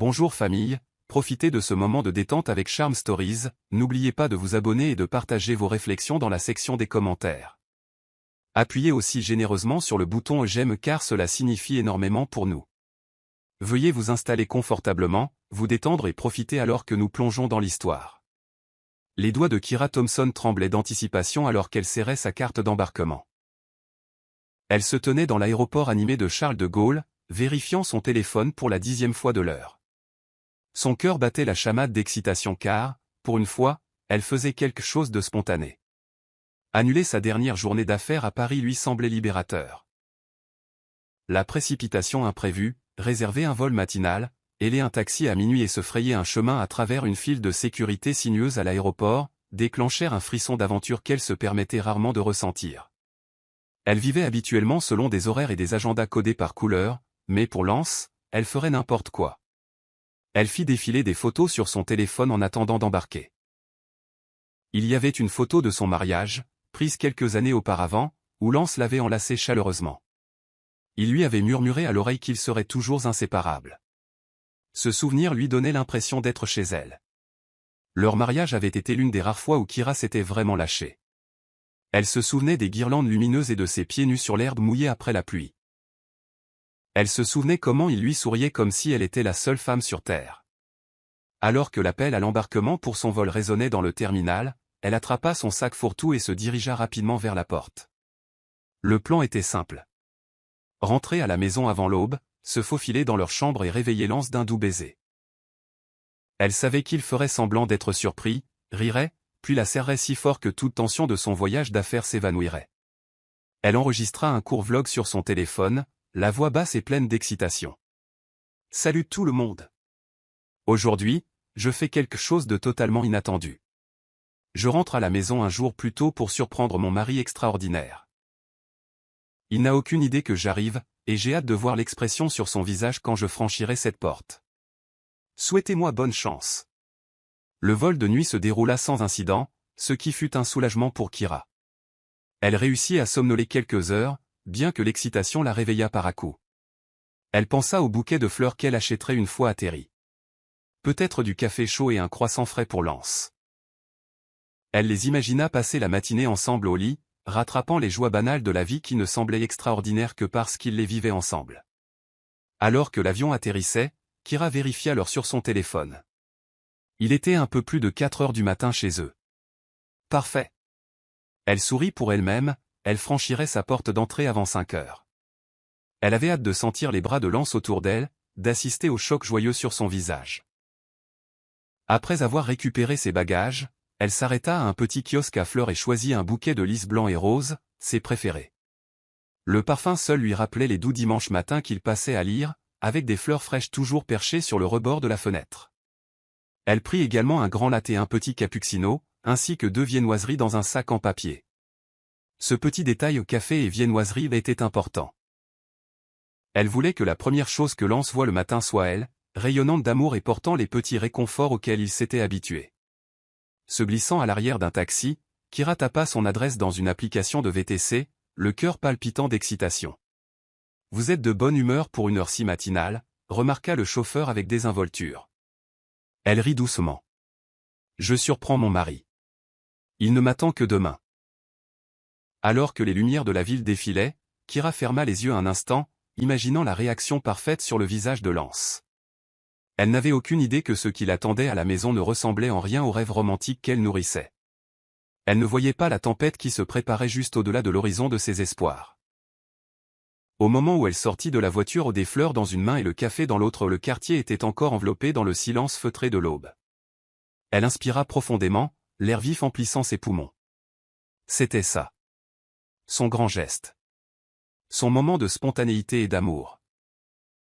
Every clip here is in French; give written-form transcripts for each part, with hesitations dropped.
Bonjour famille, profitez de ce moment de détente avec Charm Stories, n'oubliez pas de vous abonner et de partager vos réflexions dans la section des commentaires. Appuyez aussi généreusement sur le bouton j'aime car cela signifie énormément pour nous. Veuillez vous installer confortablement, vous détendre et profiter alors que nous plongeons dans l'histoire. Les doigts de Kira Thompson tremblaient d'anticipation alors qu'elle serrait sa carte d'embarquement. Elle se tenait dans l'aéroport animé de Charles de Gaulle, vérifiant son téléphone pour la 10e fois de l'heure. Son cœur battait la chamade d'excitation car, pour une fois, elle faisait quelque chose de spontané. Annuler sa dernière journée d'affaires à Paris lui semblait libérateur. La précipitation imprévue, réserver un vol matinal, héler un taxi à minuit et se frayer un chemin à travers une file de sécurité sinueuse à l'aéroport, déclenchèrent un frisson d'aventure qu'elle se permettait rarement de ressentir. Elle vivait habituellement selon des horaires et des agendas codés par couleur, mais pour Lance, elle ferait n'importe quoi. Elle fit défiler des photos sur son téléphone en attendant d'embarquer. Il y avait une photo de son mariage, prise quelques années auparavant, où Lance l'avait enlacée chaleureusement. Il lui avait murmuré à l'oreille qu'ils seraient toujours inséparables. Ce souvenir lui donnait l'impression d'être chez elle. Leur mariage avait été l'une des rares fois où Kira s'était vraiment lâchée. Elle se souvenait des guirlandes lumineuses et de ses pieds nus sur l'herbe mouillée après la pluie. Elle se souvenait comment il lui souriait comme si elle était la seule femme sur Terre. Alors que l'appel à l'embarquement pour son vol résonnait dans le terminal, elle attrapa son sac fourre-tout et se dirigea rapidement vers la porte. Le plan était simple. Rentrer à la maison avant l'aube, se faufiler dans leur chambre et réveiller Lance d'un doux baiser. Elle savait qu'il ferait semblant d'être surpris, rirait, puis la serrerait si fort que toute tension de son voyage d'affaires s'évanouirait. Elle enregistra un court vlog sur son téléphone, la voix basse et pleine d'excitation. « Salut tout le monde. Aujourd'hui, je fais quelque chose de totalement inattendu. Je rentre à la maison un jour plus tôt pour surprendre mon mari extraordinaire. Il n'a aucune idée que j'arrive, et j'ai hâte de voir l'expression sur son visage quand je franchirai cette porte. Souhaitez-moi bonne chance. » Le vol de nuit se déroula sans incident, ce qui fut un soulagement pour Kira. Elle réussit à somnoler quelques heures, bien que l'excitation la réveillât par à-coups. Elle pensa au bouquet de fleurs qu'elle achèterait une fois atterrie. Peut-être du café chaud et un croissant frais pour Lance. Elle les imagina passer la matinée ensemble au lit, rattrapant les joies banales de la vie qui ne semblaient extraordinaires que parce qu'ils les vivaient ensemble. Alors que l'avion atterrissait, Kira vérifia l'heure sur son téléphone. Il était un peu plus de 4 heures du matin chez eux. Parfait. Elle sourit pour elle-même, elle franchirait sa porte d'entrée avant 5 heures. Elle avait hâte de sentir les bras de Lance autour d'elle, d'assister au choc joyeux sur son visage. Après avoir récupéré ses bagages, elle s'arrêta à un petit kiosque à fleurs et choisit un bouquet de lys blanc et rose, ses préférés. Le parfum seul lui rappelait les doux dimanches matins qu'il passait à lire, avec des fleurs fraîches toujours perchées sur le rebord de la fenêtre. Elle prit également un grand latte et un petit cappuccino, ainsi que 2 viennoiseries dans un sac en papier. Ce petit détail au café et viennoiserie était important. Elle voulait que la première chose que Lance voit le matin soit elle, rayonnante d'amour et portant les petits réconforts auxquels il s'était habitué. Se glissant à l'arrière d'un taxi, Kira tapa son adresse dans une application de VTC, le cœur palpitant d'excitation. « Vous êtes de bonne humeur pour une heure si matinale », remarqua le chauffeur avec désinvolture. Elle rit doucement. « Je surprends mon mari. Il ne m'attend que demain. » Alors que les lumières de la ville défilaient, Kira ferma les yeux un instant, imaginant la réaction parfaite sur le visage de Lance. Elle n'avait aucune idée que ce qui l'attendait à la maison ne ressemblait en rien au rêve romantique qu'elle nourrissait. Elle ne voyait pas la tempête qui se préparait juste au-delà de l'horizon de ses espoirs. Au moment où elle sortit de la voiture aux des fleurs dans une main et le café dans l'autre, le quartier était encore enveloppé dans le silence feutré de l'aube. Elle inspira profondément, l'air vif emplissant ses poumons. C'était ça. Son grand geste. Son moment de spontanéité et d'amour.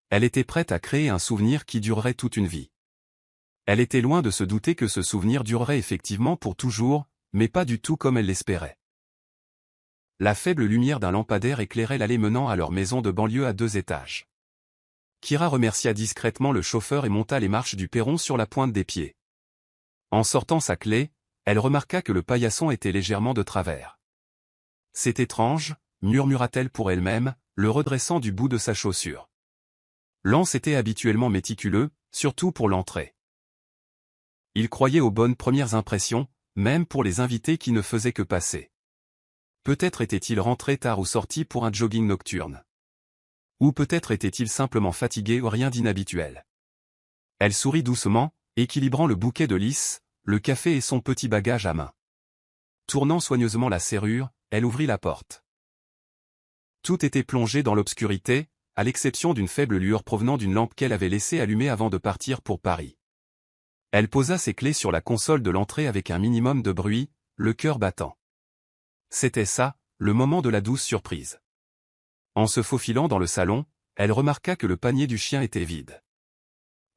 Elle était prête à créer un souvenir qui durerait toute une vie. Elle était loin de se douter que ce souvenir durerait effectivement pour toujours, mais pas du tout comme elle l'espérait. La faible lumière d'un lampadaire éclairait l'allée menant à leur maison de banlieue à 2 étages. Kira remercia discrètement le chauffeur et monta les marches du perron sur la pointe des pieds. En sortant sa clé, elle remarqua que le paillasson était légèrement de travers. « C'est étrange », murmura-t-elle pour elle-même, le redressant du bout de sa chaussure. Lance était habituellement méticuleux, surtout pour l'entrée. Il croyait aux bonnes premières impressions, même pour les invités qui ne faisaient que passer. Peut-être était-il rentré tard ou sorti pour un jogging nocturne. Ou peut-être était-il simplement fatigué ou rien d'inhabituel. Elle sourit doucement, équilibrant le bouquet de lys, le café et son petit bagage à main. Tournant soigneusement la serrure, elle ouvrit la porte. Tout était plongé dans l'obscurité, à l'exception d'une faible lueur provenant d'une lampe qu'elle avait laissée allumée avant de partir pour Paris. Elle posa ses clés sur la console de l'entrée avec un minimum de bruit, le cœur battant. C'était ça, le moment de la douce surprise. En se faufilant dans le salon, elle remarqua que le panier du chien était vide.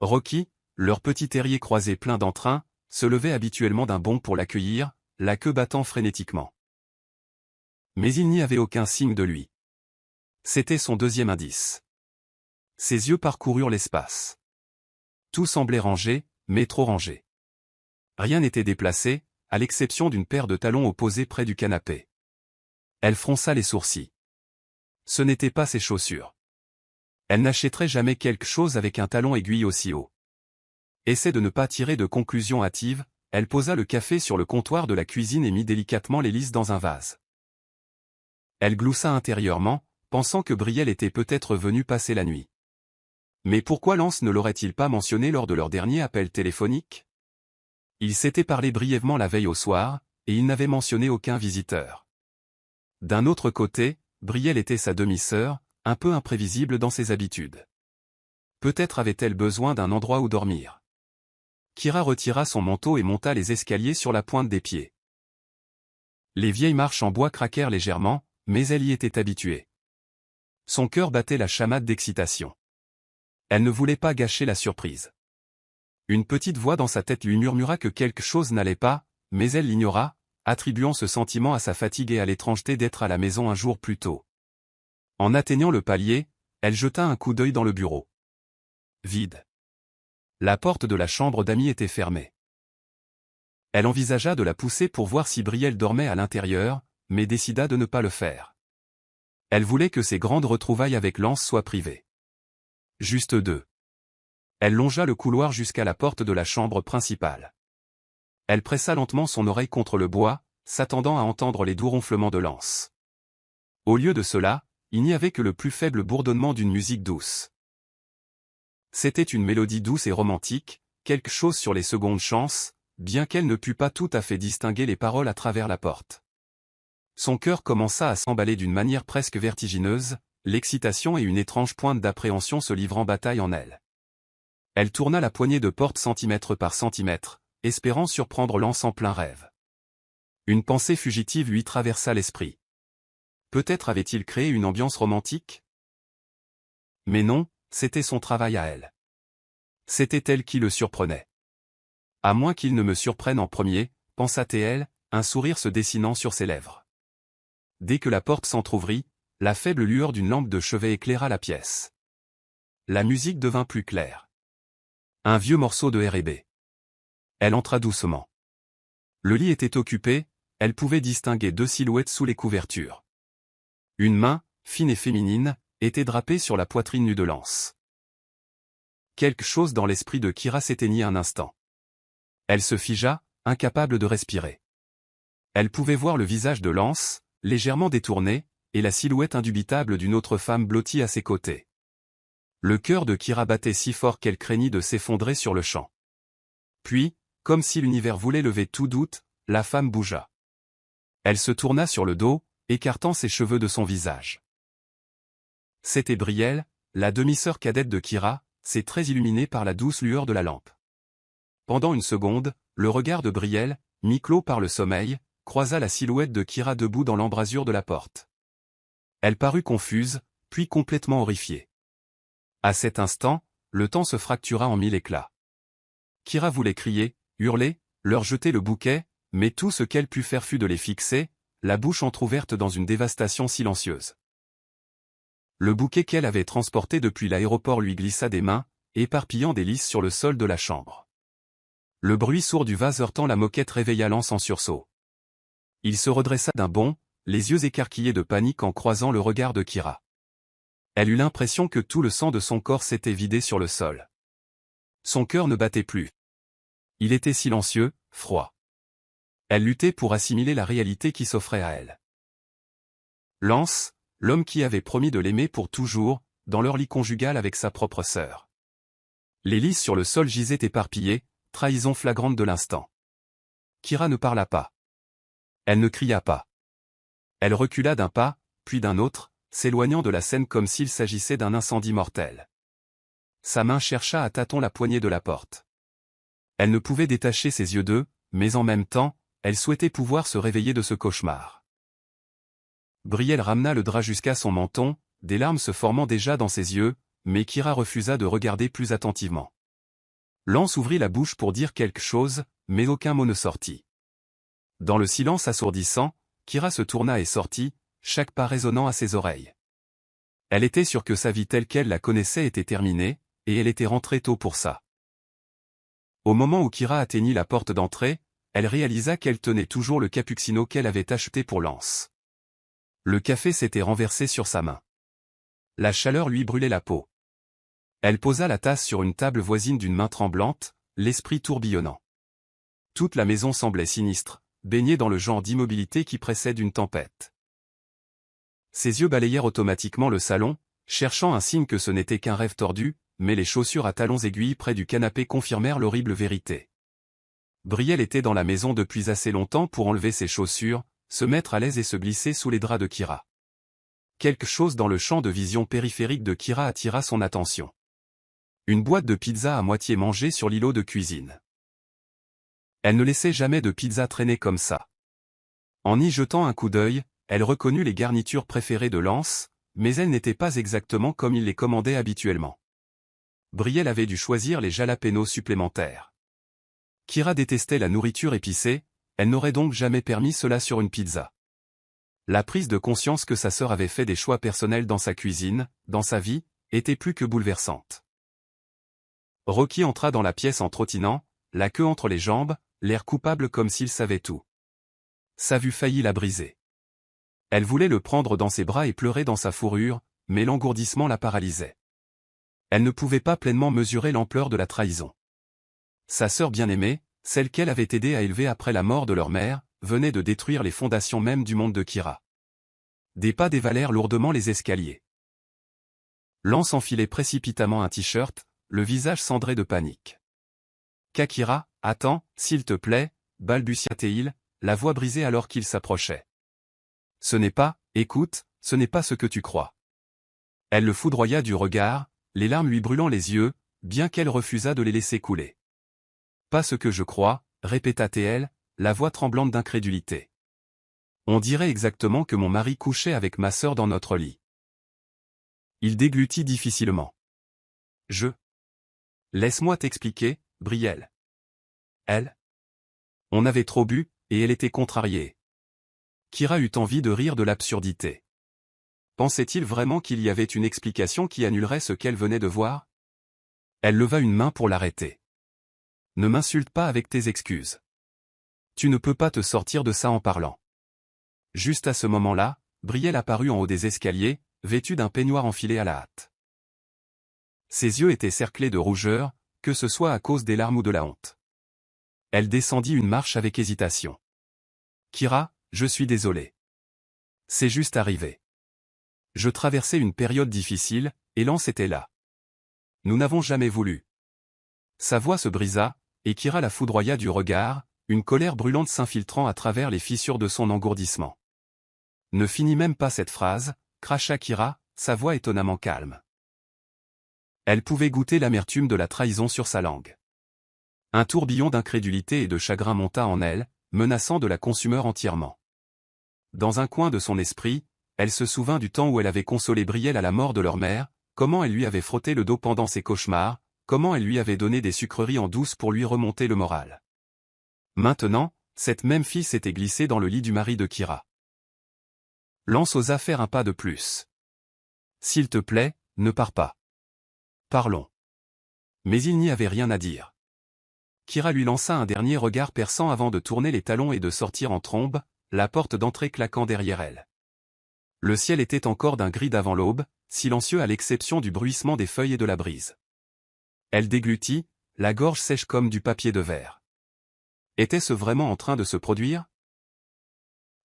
Rocky, leur petit terrier croisé plein d'entrain, se levait habituellement d'un bond pour l'accueillir, la queue battant frénétiquement. Mais il n'y avait aucun signe de lui. C'était son deuxième indice. Ses yeux parcoururent l'espace. Tout semblait rangé, mais trop rangé. Rien n'était déplacé, à l'exception d'une paire de talons opposés près du canapé. Elle fronça les sourcils. Ce n'étaient pas ses chaussures. Elle n'achèterait jamais quelque chose avec un talon aiguille aussi haut. Essaie de ne pas tirer de conclusions hâtives, elle posa le café sur le comptoir de la cuisine et mit délicatement les lys dans un vase. Elle gloussa intérieurement, pensant que Brielle était peut-être venu passer la nuit. Mais pourquoi Lance ne l'aurait-il pas mentionné lors de leur dernier appel téléphonique? Ils s'étaient parlé brièvement la veille au soir, et il n'avait mentionné aucun visiteur. D'un autre côté, Brielle était sa demi-sœur, un peu imprévisible dans ses habitudes. Peut-être avait-elle besoin d'un endroit où dormir. Kira retira son manteau et monta les escaliers sur la pointe des pieds. Les vieilles marches en bois craquèrent légèrement, mais elle y était habituée. Son cœur battait la chamade d'excitation. Elle ne voulait pas gâcher la surprise. Une petite voix dans sa tête lui murmura que quelque chose n'allait pas, mais elle l'ignora, attribuant ce sentiment à sa fatigue et à l'étrangeté d'être à la maison un jour plus tôt. En atteignant le palier, elle jeta un coup d'œil dans le bureau. Vide. La porte de la chambre d'amis était fermée. Elle envisagea de la pousser pour voir si Brielle dormait à l'intérieur, mais décida de ne pas le faire. Elle voulait que ses grandes retrouvailles avec Lance soient privées. Juste deux. Elle longea le couloir jusqu'à la porte de la chambre principale. Elle pressa lentement son oreille contre le bois, s'attendant à entendre les doux ronflements de Lance. Au lieu de cela, il n'y avait que le plus faible bourdonnement d'une musique douce. C'était une mélodie douce et romantique, quelque chose sur les secondes chances, bien qu'elle ne pût pas tout à fait distinguer les paroles à travers la porte. Son cœur commença à s'emballer d'une manière presque vertigineuse, l'excitation et une étrange pointe d'appréhension se livrant bataille en elle. Elle tourna la poignée de porte centimètre par centimètre, espérant surprendre Lance en plein rêve. Une pensée fugitive lui traversa l'esprit. Peut-être avait-il créé une ambiance romantique? Mais non, c'était son travail à elle. C'était elle qui le surprenait. À moins qu'il ne me surprenne en premier, pensa-t-elle, un sourire se dessinant sur ses lèvres. Dès que la porte s'entr'ouvrit, la faible lueur d'une lampe de chevet éclaira la pièce. La musique devint plus claire. Un vieux morceau de R&B. Elle entra doucement. Le lit était occupé, elle pouvait distinguer deux silhouettes sous les couvertures. Une main, fine et féminine, était drapée sur la poitrine nue de Lance. Quelque chose dans l'esprit de Kira s'éteignit un instant. Elle se figea, incapable de respirer. Elle pouvait voir le visage de Lance, légèrement détourné, et la silhouette indubitable d'une autre femme blottie à ses côtés. Le cœur de Kira battait si fort qu'elle craignit de s'effondrer sur le champ. Puis, comme si l'univers voulait lever tout doute, la femme bougea. Elle se tourna sur le dos, écartant ses cheveux de son visage. C'était Brielle, la demi-sœur cadette de Kira, ses traits illuminés par la douce lueur de la lampe. Pendant une seconde, le regard de Brielle, mi-clos par le sommeil, croisa la silhouette de Kira debout dans l'embrasure de la porte. Elle parut confuse, puis complètement horrifiée. À cet instant, le temps se fractura en mille éclats. Kira voulait crier, hurler, leur jeter le bouquet, mais tout ce qu'elle put faire fut de les fixer, la bouche entr'ouverte dans une dévastation silencieuse. Le bouquet qu'elle avait transporté depuis l'aéroport lui glissa des mains, éparpillant des lys sur le sol de la chambre. Le bruit sourd du vase heurtant la moquette réveilla Lance en sursaut. Il se redressa d'un bond, les yeux écarquillés de panique en croisant le regard de Kira. Elle eut l'impression que tout le sang de son corps s'était vidé sur le sol. Son cœur ne battait plus. Il était silencieux, froid. Elle luttait pour assimiler la réalité qui s'offrait à elle. Lance, l'homme qui avait promis de l'aimer pour toujours, dans leur lit conjugal avec sa propre sœur. Les lys sur le sol gisaient éparpillés, trahison flagrante de l'instant. Kyra ne parla pas. Elle ne cria pas. Elle recula d'un pas, puis d'un autre, s'éloignant de la scène comme s'il s'agissait d'un incendie mortel. Sa main chercha à tâtons la poignée de la porte. Elle ne pouvait détacher ses yeux d'eux, mais en même temps, elle souhaitait pouvoir se réveiller de ce cauchemar. Brielle ramena le drap jusqu'à son menton, des larmes se formant déjà dans ses yeux, mais Kyra refusa de regarder plus attentivement. Lance ouvrit la bouche pour dire quelque chose, mais aucun mot ne sortit. Dans le silence assourdissant, Kyra se tourna et sortit, chaque pas résonnant à ses oreilles. Elle était sûre que sa vie telle qu'elle la connaissait était terminée, et elle était rentrée tôt pour ça. Au moment où Kyra atteignit la porte d'entrée, elle réalisa qu'elle tenait toujours le cappuccino qu'elle avait acheté pour Lance. Le café s'était renversé sur sa main. La chaleur lui brûlait la peau. Elle posa la tasse sur une table voisine d'une main tremblante, l'esprit tourbillonnant. Toute la maison semblait sinistre, baignée dans le genre d'immobilité qui précède une tempête. Ses yeux balayèrent automatiquement le salon, cherchant un signe que ce n'était qu'un rêve tordu, mais les chaussures à talons aiguilles près du canapé confirmèrent l'horrible vérité. Brielle était dans la maison depuis assez longtemps pour enlever ses chaussures, se mettre à l'aise et se glisser sous les draps de Kyra. Quelque chose dans le champ de vision périphérique de Kyra attira son attention. Une boîte de pizza à moitié mangée sur l'îlot de cuisine. Elle ne laissait jamais de pizza traîner comme ça. En y jetant un coup d'œil, elle reconnut les garnitures préférées de Lance, mais elles n'étaient pas exactement comme il les commandait habituellement. Brielle avait dû choisir les jalapenos supplémentaires. Kyra détestait la nourriture épicée, elle n'aurait donc jamais permis cela sur une pizza. La prise de conscience que sa sœur avait fait des choix personnels dans sa cuisine, dans sa vie, était plus que bouleversante. Rocky entra dans la pièce en trottinant, la queue entre les jambes, l'air coupable comme s'il savait tout. Sa vue faillit la briser. Elle voulait le prendre dans ses bras et pleurer dans sa fourrure, mais l'engourdissement la paralysait. Elle ne pouvait pas pleinement mesurer l'ampleur de la trahison. Sa sœur bien-aimée, celle qu'elle avait aidé à élever après la mort de leur mère, venait de détruire les fondations même du monde de Kyra. Des pas dévalèrent lourdement les escaliers. Lance enfilait précipitamment un t-shirt, le visage cendré de panique. Kyra, attends, s'il te plaît, balbutia-t-il, la voix brisée alors qu'il s'approchait. Ce n'est pas, écoute, ce n'est pas ce que tu crois. Elle le foudroya du regard, les larmes lui brûlant les yeux, bien qu'elle refusât de les laisser couler. Pas ce que je crois, répéta-t-elle, la voix tremblante d'incrédulité. On dirait exactement que mon mari couchait avec ma sœur dans notre lit. Il déglutit difficilement. Laisse-moi t'expliquer, Brielle. Elle. On avait trop bu, et elle était contrariée. Kyra eut envie de rire de l'absurdité. Pensait-il vraiment qu'il y avait une explication qui annulerait ce qu'elle venait de voir? Elle leva une main pour l'arrêter. Ne m'insulte pas avec tes excuses. Tu ne peux pas te sortir de ça en parlant. Juste à ce moment-là, Brielle apparut en haut des escaliers, vêtue d'un peignoir enfilé à la hâte. Ses yeux étaient cerclés de rougeur, que ce soit à cause des larmes ou de la honte. Elle descendit une marche avec hésitation. Kyra, je suis désolé. C'est juste arrivé. Je traversais une période difficile, et Lance était là. Nous n'avons jamais voulu. Sa voix se brisa, et Kyra la foudroya du regard, une colère brûlante s'infiltrant à travers les fissures de son engourdissement. Ne finit même pas cette phrase, cracha Kyra, sa voix étonnamment calme. Elle pouvait goûter l'amertume de la trahison sur sa langue. Un tourbillon d'incrédulité et de chagrin monta en elle, menaçant de la consumer entièrement. Dans un coin de son esprit, elle se souvint du temps où elle avait consolé Brielle à la mort de leur mère, comment elle lui avait frotté le dos pendant ses cauchemars, comment elle lui avait donné des sucreries en douce pour lui remonter le moral. Maintenant, cette même fille s'était glissée dans le lit du mari de Kyra. Lance osa faire un pas de plus. S'il te plaît, ne pars pas. Parlons. Mais il n'y avait rien à dire. Kyra lui lança un dernier regard perçant avant de tourner les talons et de sortir en trombe, la porte d'entrée claquant derrière elle. Le ciel était encore d'un gris d'avant l'aube, silencieux à l'exception du bruissement des feuilles et de la brise. Elle déglutit, la gorge sèche comme du papier de verre. Était-ce vraiment en train de se produire?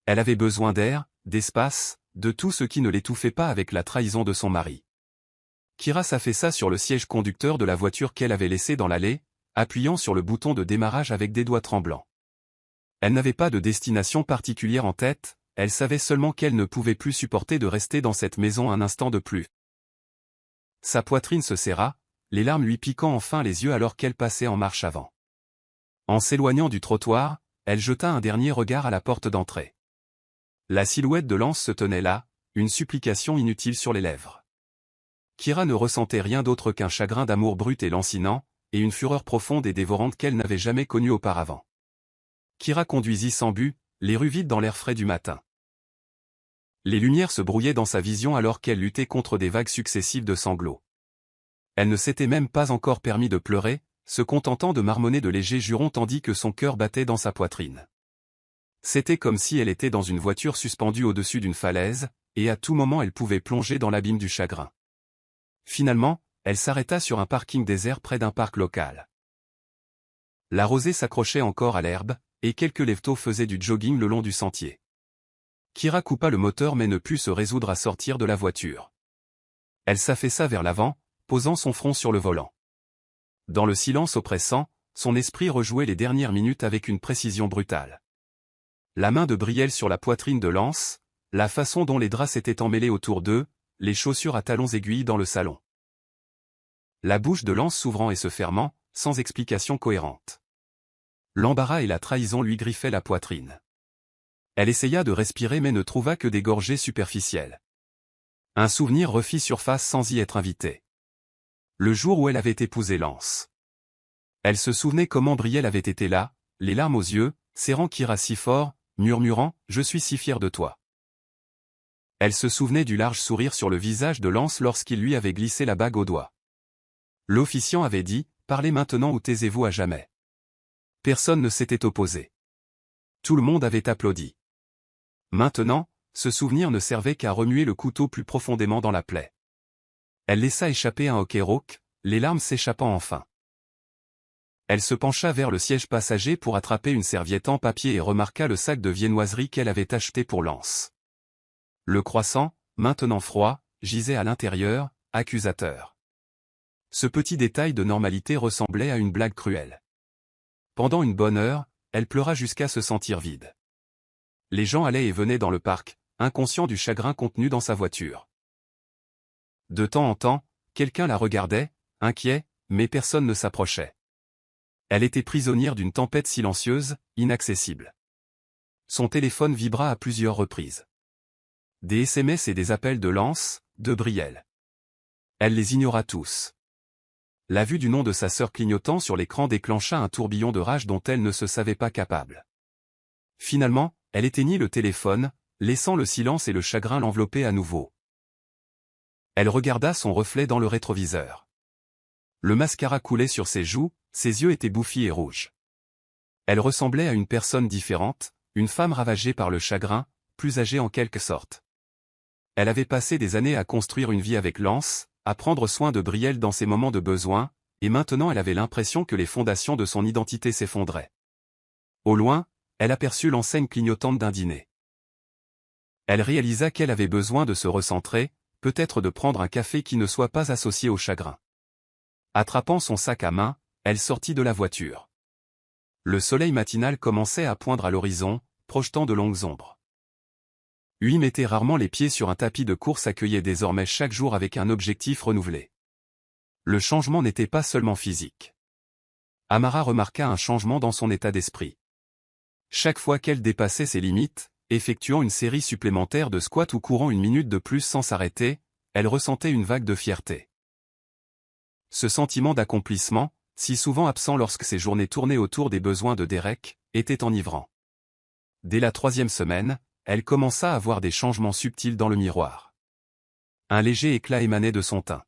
Elle avait besoin d'air, d'espace, de tout ce qui ne l'étouffait pas avec la trahison de son mari. Kira s'affaissa sur le siège conducteur de la voiture qu'elle avait laissée dans l'allée, appuyant sur le bouton de démarrage avec des doigts tremblants. Elle n'avait pas de destination particulière en tête, elle savait seulement qu'elle ne pouvait plus supporter de rester dans cette maison un instant de plus. Sa poitrine se serra, les larmes lui piquant enfin les yeux alors qu'elle passait en marche avant. En s'éloignant du trottoir, elle jeta un dernier regard à la porte d'entrée. La silhouette de Lance se tenait là, une supplication inutile sur les lèvres. Kira ne ressentait rien d'autre qu'un chagrin d'amour brut et lancinant, et une fureur profonde et dévorante qu'elle n'avait jamais connue auparavant. Kira conduisit sans but, les rues vides dans l'air frais du matin. Les lumières se brouillaient dans sa vision alors qu'elle luttait contre des vagues successives de sanglots. Elle ne s'était même pas encore permis de pleurer, se contentant de marmonner de légers jurons tandis que son cœur battait dans sa poitrine. C'était comme si elle était dans une voiture suspendue au-dessus d'une falaise, et à tout moment elle pouvait plonger dans l'abîme du chagrin. Finalement, elle s'arrêta sur un parking désert près d'un parc local. La rosée s'accrochait encore à l'herbe, et quelques lèvres faisaient du jogging le long du sentier. Kira coupa le moteur mais ne put se résoudre à sortir de la voiture. Elle s'affaissa vers l'avant, posant son front sur le volant. Dans le silence oppressant, son esprit rejouait les dernières minutes avec une précision brutale. La main de Brielle sur la poitrine de Lance, la façon dont les draps s'étaient emmêlés autour d'eux, les chaussures à talons aiguilles dans le salon. La bouche de Lance s'ouvrant et se fermant, sans explication cohérente. L'embarras et la trahison lui griffaient la poitrine. Elle essaya de respirer mais ne trouva que des gorgées superficielles. Un souvenir refit surface sans y être invité. Le jour où elle avait épousé Lance. Elle se souvenait comment Brielle avait été là, les larmes aux yeux, serrant Kira si fort, murmurant « Je suis si fier de toi ». Elle se souvenait du large sourire sur le visage de Lance lorsqu'il lui avait glissé la bague au doigt. L'officiant avait dit « Parlez maintenant ou taisez-vous à jamais ». Personne ne s'était opposé. Tout le monde avait applaudi. Maintenant, ce souvenir ne servait qu'à remuer le couteau plus profondément dans la plaie. Elle laissa échapper un hoquet rauque, les larmes s'échappant enfin. Elle se pencha vers le siège passager pour attraper une serviette en papier et remarqua le sac de viennoiserie qu'elle avait acheté pour Lance. Le croissant, maintenant froid, gisait à l'intérieur, accusateur. Ce petit détail de normalité ressemblait à une blague cruelle. Pendant une bonne heure, elle pleura jusqu'à se sentir vide. Les gens allaient et venaient dans le parc, inconscients du chagrin contenu dans sa voiture. De temps en temps, quelqu'un la regardait, inquiet, mais personne ne s'approchait. Elle était prisonnière d'une tempête silencieuse, inaccessible. Son téléphone vibra à plusieurs reprises. Des SMS et des appels de Lance, de Brielle. Elle les ignora tous. La vue du nom de sa sœur clignotant sur l'écran déclencha un tourbillon de rage dont elle ne se savait pas capable. Finalement, elle éteignit le téléphone, laissant le silence et le chagrin l'envelopper à nouveau. Elle regarda son reflet dans le rétroviseur. Le mascara coulait sur ses joues, ses yeux étaient bouffis et rouges. Elle ressemblait à une personne différente, une femme ravagée par le chagrin, plus âgée en quelque sorte. Elle avait passé des années à construire une vie avec Lance, à prendre soin de Brielle dans ses moments de besoin, et maintenant elle avait l'impression que les fondations de son identité s'effondraient. Au loin, elle aperçut l'enseigne clignotante d'un dîner. Elle réalisa qu'elle avait besoin de se recentrer, peut-être de prendre un café qui ne soit pas associé au chagrin. Attrapant son sac à main, elle sortit de la voiture. Le soleil matinal commençait à poindre à l'horizon, projetant de longues ombres. Lui mettait rarement les pieds sur un tapis de course accueillait désormais chaque jour avec un objectif renouvelé. Le changement n'était pas seulement physique. Amara remarqua un changement dans son état d'esprit. Chaque fois qu'elle dépassait ses limites, effectuant une série supplémentaire de squats ou courant une minute de plus sans s'arrêter, elle ressentait une vague de fierté. Ce sentiment d'accomplissement, si souvent absent lorsque ses journées tournaient autour des besoins de Derek, était enivrant. Dès la 3e semaine, elle commença à voir des changements subtils dans le miroir. Un léger éclat émanait de son teint.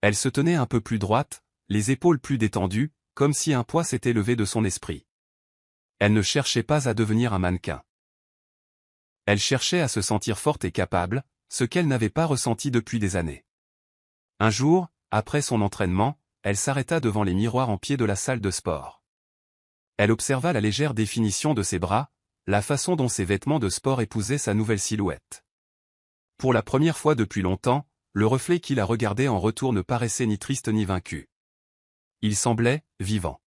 Elle se tenait un peu plus droite, les épaules plus détendues, comme si un poids s'était levé de son esprit. Elle ne cherchait pas à devenir un mannequin. Elle cherchait à se sentir forte et capable, ce qu'elle n'avait pas ressenti depuis des années. Un jour, après son entraînement, elle s'arrêta devant les miroirs en pied de la salle de sport. Elle observa la légère définition de ses bras, la façon dont ses vêtements de sport épousaient sa nouvelle silhouette. Pour la première fois depuis longtemps, le reflet qui la regardait en retour ne paraissait ni triste ni vaincu. Il semblait vivant.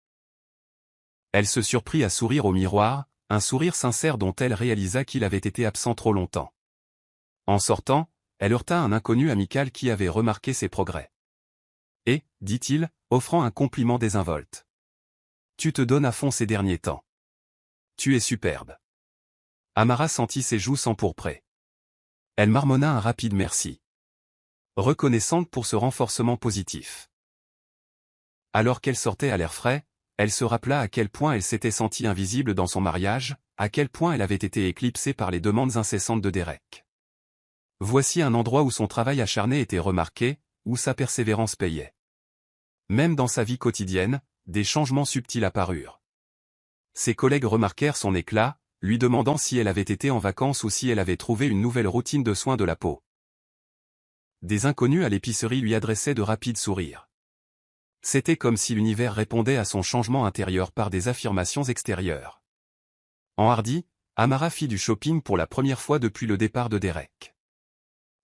Elle se surprit à sourire au miroir, un sourire sincère dont elle réalisa qu'il avait été absent trop longtemps. En sortant, elle heurta un inconnu amical qui avait remarqué ses progrès. « Et, dit-il, offrant un compliment désinvolte. Tu te donnes à fond ces derniers temps. Tu es superbe. » Amara sentit ses joues s'empourprer. Elle marmonna un rapide merci. Reconnaissante pour ce renforcement positif. Alors qu'elle sortait à l'air frais, elle se rappela à quel point elle s'était sentie invisible dans son mariage, à quel point elle avait été éclipsée par les demandes incessantes de Derek. Voici un endroit où son travail acharné était remarqué, où sa persévérance payait. Même dans sa vie quotidienne, des changements subtils apparurent. Ses collègues remarquèrent son éclat, lui demandant si elle avait été en vacances ou si elle avait trouvé une nouvelle routine de soins de la peau. Des inconnus à l'épicerie lui adressaient de rapides sourires. C'était comme si l'univers répondait à son changement intérieur par des affirmations extérieures. Enhardie, Amara fit du shopping pour la première fois depuis le départ de Derek.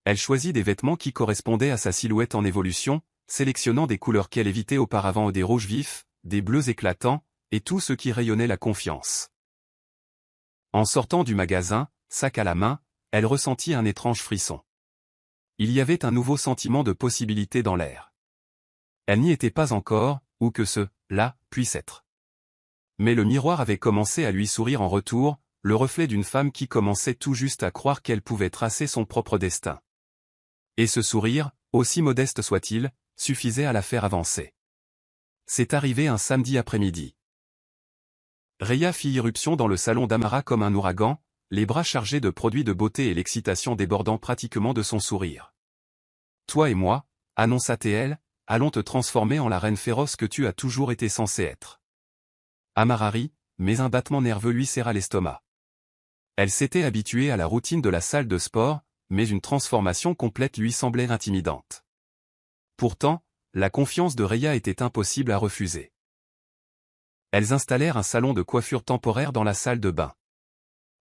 Elle choisit des vêtements qui correspondaient à sa silhouette en évolution, sélectionnant des couleurs qu'elle évitait auparavant, des rouges vifs, des bleus éclatants, et tout ce qui rayonnait la confiance. En sortant du magasin, sac à la main, elle ressentit un étrange frisson. Il y avait un nouveau sentiment de possibilité dans l'air. Elle n'y était pas encore, ou que là, puisse être. Mais le miroir avait commencé à lui sourire en retour, le reflet d'une femme qui commençait tout juste à croire qu'elle pouvait tracer son propre destin. Et ce sourire, aussi modeste soit-il, suffisait à la faire avancer. C'est arrivé un samedi après-midi. Rhea fit irruption dans le salon d'Amara comme un ouragan, les bras chargés de produits de beauté et l'excitation débordant pratiquement de son sourire. « Toi et moi, » annonça-t-elle, « allons te transformer en la reine féroce que tu as toujours été censée être. » Amara rit, mais un battement nerveux lui serra l'estomac. Elle s'était habituée à la routine de la salle de sport, mais une transformation complète lui semblait intimidante. Pourtant, la confiance de Rhea était impossible à refuser. Elles installèrent un salon de coiffure temporaire dans la salle de bain.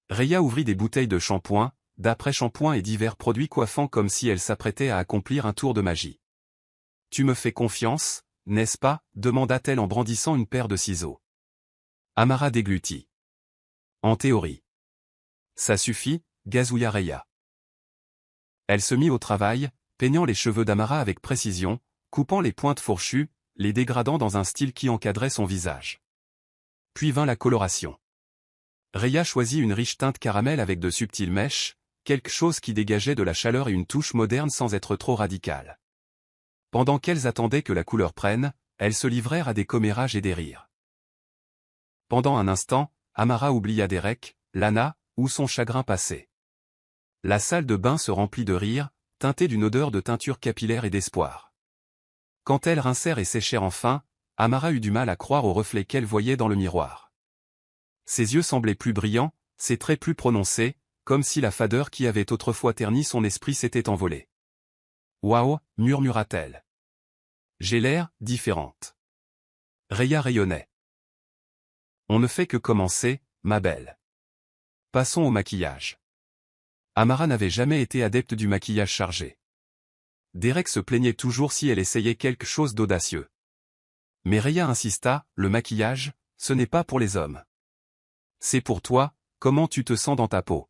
Rhea ouvrit des bouteilles de shampoing, d'après-shampoing et divers produits coiffants comme si elle s'apprêtait à accomplir un tour de magie. « Tu me fais confiance, n'est-ce pas ?» demanda-t-elle en brandissant une paire de ciseaux. Amara déglutit. « En théorie. »« Ça suffit » gazouilla Rhea. Elle se mit au travail, peignant les cheveux d'Amara avec précision, coupant les pointes fourchues, les dégradant dans un style qui encadrait son visage. Puis vint la coloration. Rhea choisit une riche teinte caramel avec de subtiles mèches, quelque chose qui dégageait de la chaleur et une touche moderne sans être trop radicale. Pendant qu'elles attendaient que la couleur prenne, elles se livrèrent à des commérages et des rires. Pendant un instant, Amara oublia Derek, Lana, ou son chagrin passé. La salle de bain se remplit de rires, teintée d'une odeur de teinture capillaire et d'espoir. Quand elles rincèrent et séchèrent enfin, Amara eut du mal à croire au reflet qu'elle voyait dans le miroir. Ses yeux semblaient plus brillants, ses traits plus prononcés, comme si la fadeur qui avait autrefois terni son esprit s'était envolée. « Waouh » murmura-t-elle. « J'ai l'air différente. » Rhea rayonnait. « On ne fait que commencer, ma belle. Passons au maquillage. » Amara n'avait jamais été adepte du maquillage chargé. Derek se plaignait toujours si elle essayait quelque chose d'audacieux. Mais Rhea insista, « Le maquillage, ce n'est pas pour les hommes. C'est pour toi, comment tu te sens dans ta peau. »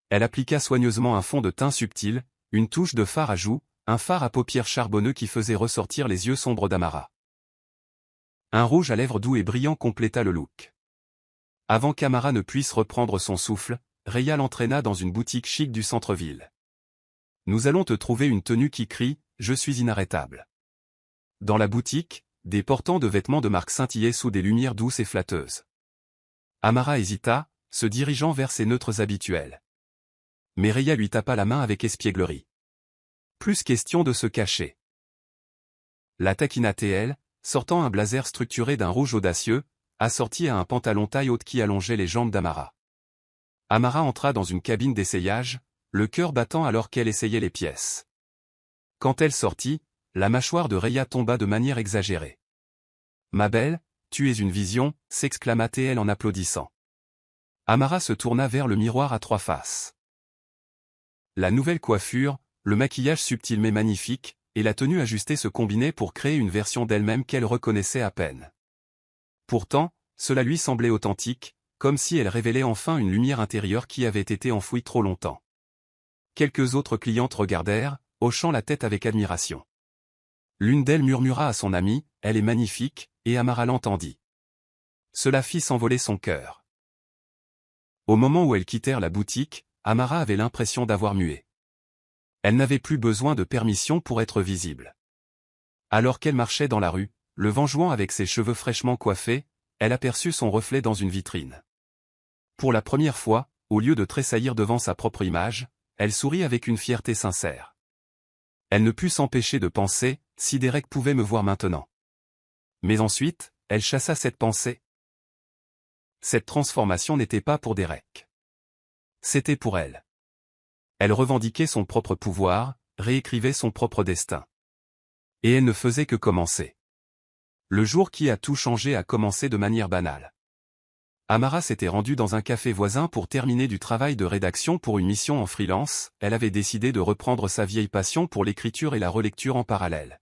Elle appliqua soigneusement un fond de teint subtil, une touche de fard à joues, un fard à paupières charbonneux qui faisait ressortir les yeux sombres d'Amara. Un rouge à lèvres doux et brillant compléta le look. Avant qu'Amara ne puisse reprendre son souffle, Rhea l'entraîna dans une boutique chic du centre-ville. « Nous allons te trouver une tenue qui crie « Je suis inarrêtable ». Dans la boutique, des portants de vêtements de marque scintillaient sous des lumières douces et flatteuses. Amara hésita, se dirigeant vers ses neutres habituels. Mais Rhea lui tapa la main avec espièglerie. Plus question de se cacher. La taquina-t-elle, sortant un blazer structuré d'un rouge audacieux, assorti à un pantalon taille haute qui allongeait les jambes d'Amara. Amara entra dans une cabine d'essayage, le cœur battant alors qu'elle essayait les pièces. Quand elle sortit, la mâchoire de Rhea tomba de manière exagérée. « Ma belle, tu es une vision » s'exclama-t-elle en applaudissant. Amara se tourna vers le miroir à 3 faces. La nouvelle coiffure, le maquillage subtil mais magnifique, et la tenue ajustée se combinaient pour créer une version d'elle-même qu'elle reconnaissait à peine. Pourtant, cela lui semblait authentique, comme si elle révélait enfin une lumière intérieure qui avait été enfouie trop longtemps. Quelques autres clientes regardèrent, hochant la tête avec admiration. L'une d'elles murmura à son amie, « Elle est magnifique », et Amara l'entendit. Cela fit s'envoler son cœur. Au moment où elles quittèrent la boutique, Amara avait l'impression d'avoir mué. Elle n'avait plus besoin de permission pour être visible. Alors qu'elle marchait dans la rue, le vent jouant avec ses cheveux fraîchement coiffés, elle aperçut son reflet dans une vitrine. Pour la première fois, au lieu de tressaillir devant sa propre image, elle sourit avec une fierté sincère. Elle ne put s'empêcher de penser, si Derek pouvait me voir maintenant. Mais ensuite, elle chassa cette pensée. Cette transformation n'était pas pour Derek. C'était pour elle. Elle revendiquait son propre pouvoir, réécrivait son propre destin. Et elle ne faisait que commencer. Le jour qui a tout changé a commencé de manière banale. Amara s'était rendue dans un café voisin pour terminer du travail de rédaction pour une mission en freelance. Elle avait décidé de reprendre sa vieille passion pour l'écriture et la relecture en parallèle.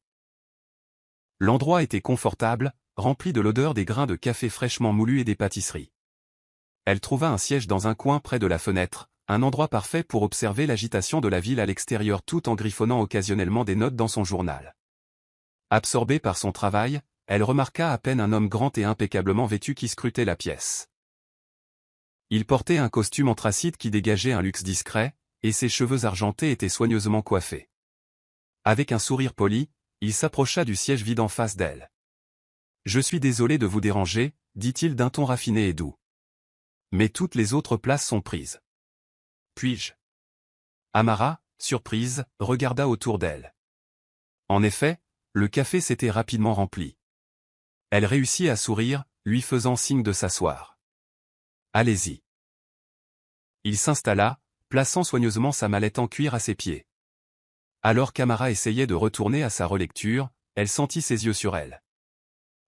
L'endroit était confortable, rempli de l'odeur des grains de café fraîchement moulus et des pâtisseries. Elle trouva un siège dans un coin près de la fenêtre, un endroit parfait pour observer l'agitation de la ville à l'extérieur tout en griffonnant occasionnellement des notes dans son journal. Absorbée par son travail, elle remarqua à peine un homme grand et impeccablement vêtu qui scrutait la pièce. Il portait un costume anthracite qui dégageait un luxe discret, et ses cheveux argentés étaient soigneusement coiffés. Avec un sourire poli, il s'approcha du siège vide en face d'elle. « Je suis désolé de vous déranger », dit-il d'un ton raffiné et doux. « Mais toutes les autres places sont prises. Puis-je » Amara, surprise, regarda autour d'elle. En effet, le café s'était rapidement rempli. Elle réussit à sourire, lui faisant signe de s'asseoir. « Allez-y. » Il s'installa, plaçant soigneusement sa mallette en cuir à ses pieds. Alors qu'Amara essayait de retourner à sa relecture, elle sentit ses yeux sur elle.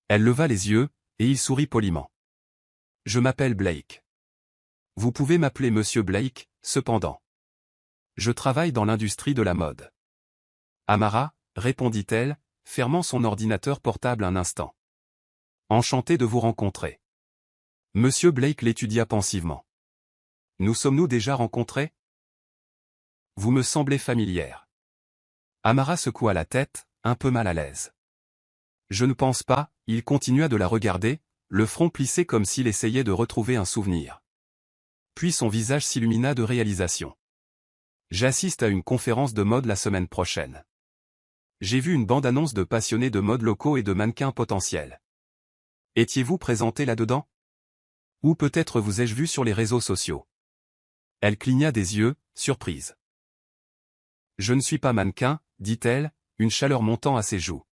Elle leva les yeux, et il sourit poliment. « Je m'appelle Blake. Vous pouvez m'appeler Monsieur Blake, cependant. Je travaille dans l'industrie de la mode. » Amara, répondit-elle, fermant son ordinateur portable un instant. « Enchanté de vous rencontrer. » Monsieur Blake l'étudia pensivement. « Nous sommes-nous déjà rencontrés ? Vous me semblez familière. » Amara secoua la tête, un peu mal à l'aise. « Je ne pense pas », il continua de la regarder, le front plissé comme s'il essayait de retrouver un souvenir. Puis son visage s'illumina de réalisation. « J'assiste à une conférence de mode la semaine prochaine. J'ai vu une bande-annonce de passionnés de mode locaux et de mannequins potentiels. Étiez-vous présenté là-dedans ? Ou peut-être vous ai-je vu sur les réseaux sociaux ?» Elle cligna des yeux, surprise. « Je ne suis pas mannequin, » dit-elle, une chaleur montant à ses joues.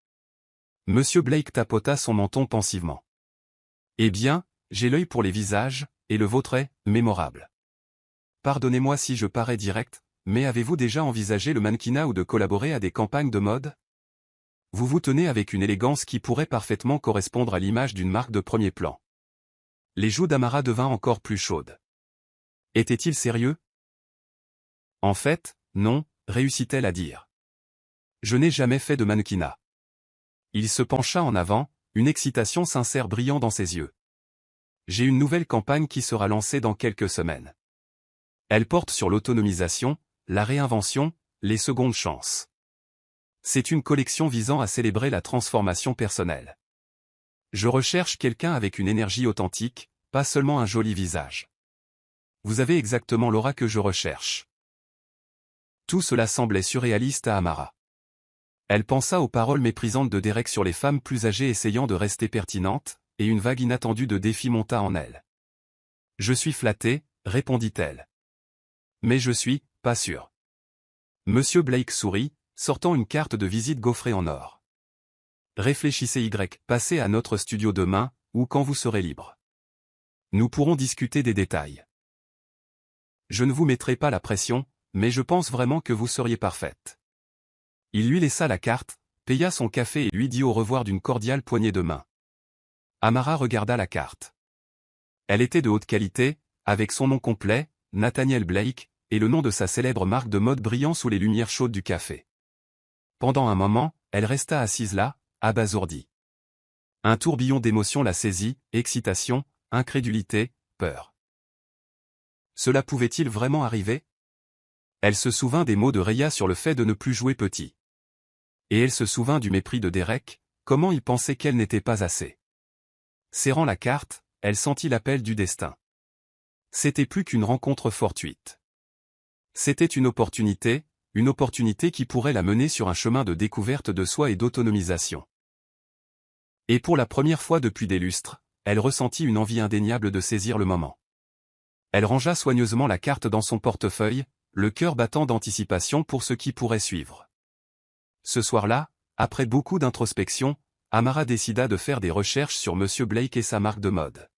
Monsieur Blake tapota son menton pensivement. « Eh bien, j'ai l'œil pour les visages, et le vôtre est mémorable. Pardonnez-moi si je parais direct, mais avez-vous déjà envisagé le mannequinat ou de collaborer à des campagnes de mode ? Vous vous tenez avec une élégance qui pourrait parfaitement correspondre à l'image d'une marque de premier plan. » Les joues d'Amara devinrent encore plus chaudes. Était-il sérieux ? « En fait, non, » réussit-elle à dire. « Je n'ai jamais fait de mannequinat. » Il se pencha en avant, une excitation sincère brillant dans ses yeux. « J'ai une nouvelle campagne qui sera lancée dans quelques semaines. Elle porte sur l'autonomisation, la réinvention, les secondes chances. C'est une collection visant à célébrer la transformation personnelle. Je recherche quelqu'un avec une énergie authentique, pas seulement un joli visage. Vous avez exactement l'aura que je recherche. » Tout cela semblait surréaliste à Amara. Elle pensa aux paroles méprisantes de Derek sur les femmes plus âgées essayant de rester pertinentes, et une vague inattendue de défi monta en elle. « Je suis flattée, » répondit-elle. « Mais je suis, pas sûr. » Monsieur Blake sourit, sortant une carte de visite gaufrée en or. « Réfléchissez passez à notre studio demain, ou quand vous serez libre. Nous pourrons discuter des détails. Je ne vous mettrai pas la pression, mais je pense vraiment que vous seriez parfaite. » Il lui laissa la carte, paya son café et lui dit au revoir d'une cordiale poignée de main. Amara regarda la carte. Elle était de haute qualité, avec son nom complet, Nathaniel Blake, et le nom de sa célèbre marque de mode brillant sous les lumières chaudes du café. Pendant un moment, elle resta assise là, abasourdie. Un tourbillon d'émotions la saisit, excitation, incrédulité, peur. Cela pouvait-il vraiment arriver? Elle se souvint des mots de Rhea sur le fait de ne plus jouer petit. Et elle se souvint du mépris de Derek, comment il pensait qu'elle n'était pas assez. Serrant la carte, elle sentit l'appel du destin. C'était plus qu'une rencontre fortuite. C'était une opportunité qui pourrait la mener sur un chemin de découverte de soi et d'autonomisation. Et pour la première fois depuis des lustres, elle ressentit une envie indéniable de saisir le moment. Elle rangea soigneusement la carte dans son portefeuille, le cœur battant d'anticipation pour ce qui pourrait suivre. Ce soir-là, après beaucoup d'introspection, Amara décida de faire des recherches sur Monsieur Blake et sa marque de mode.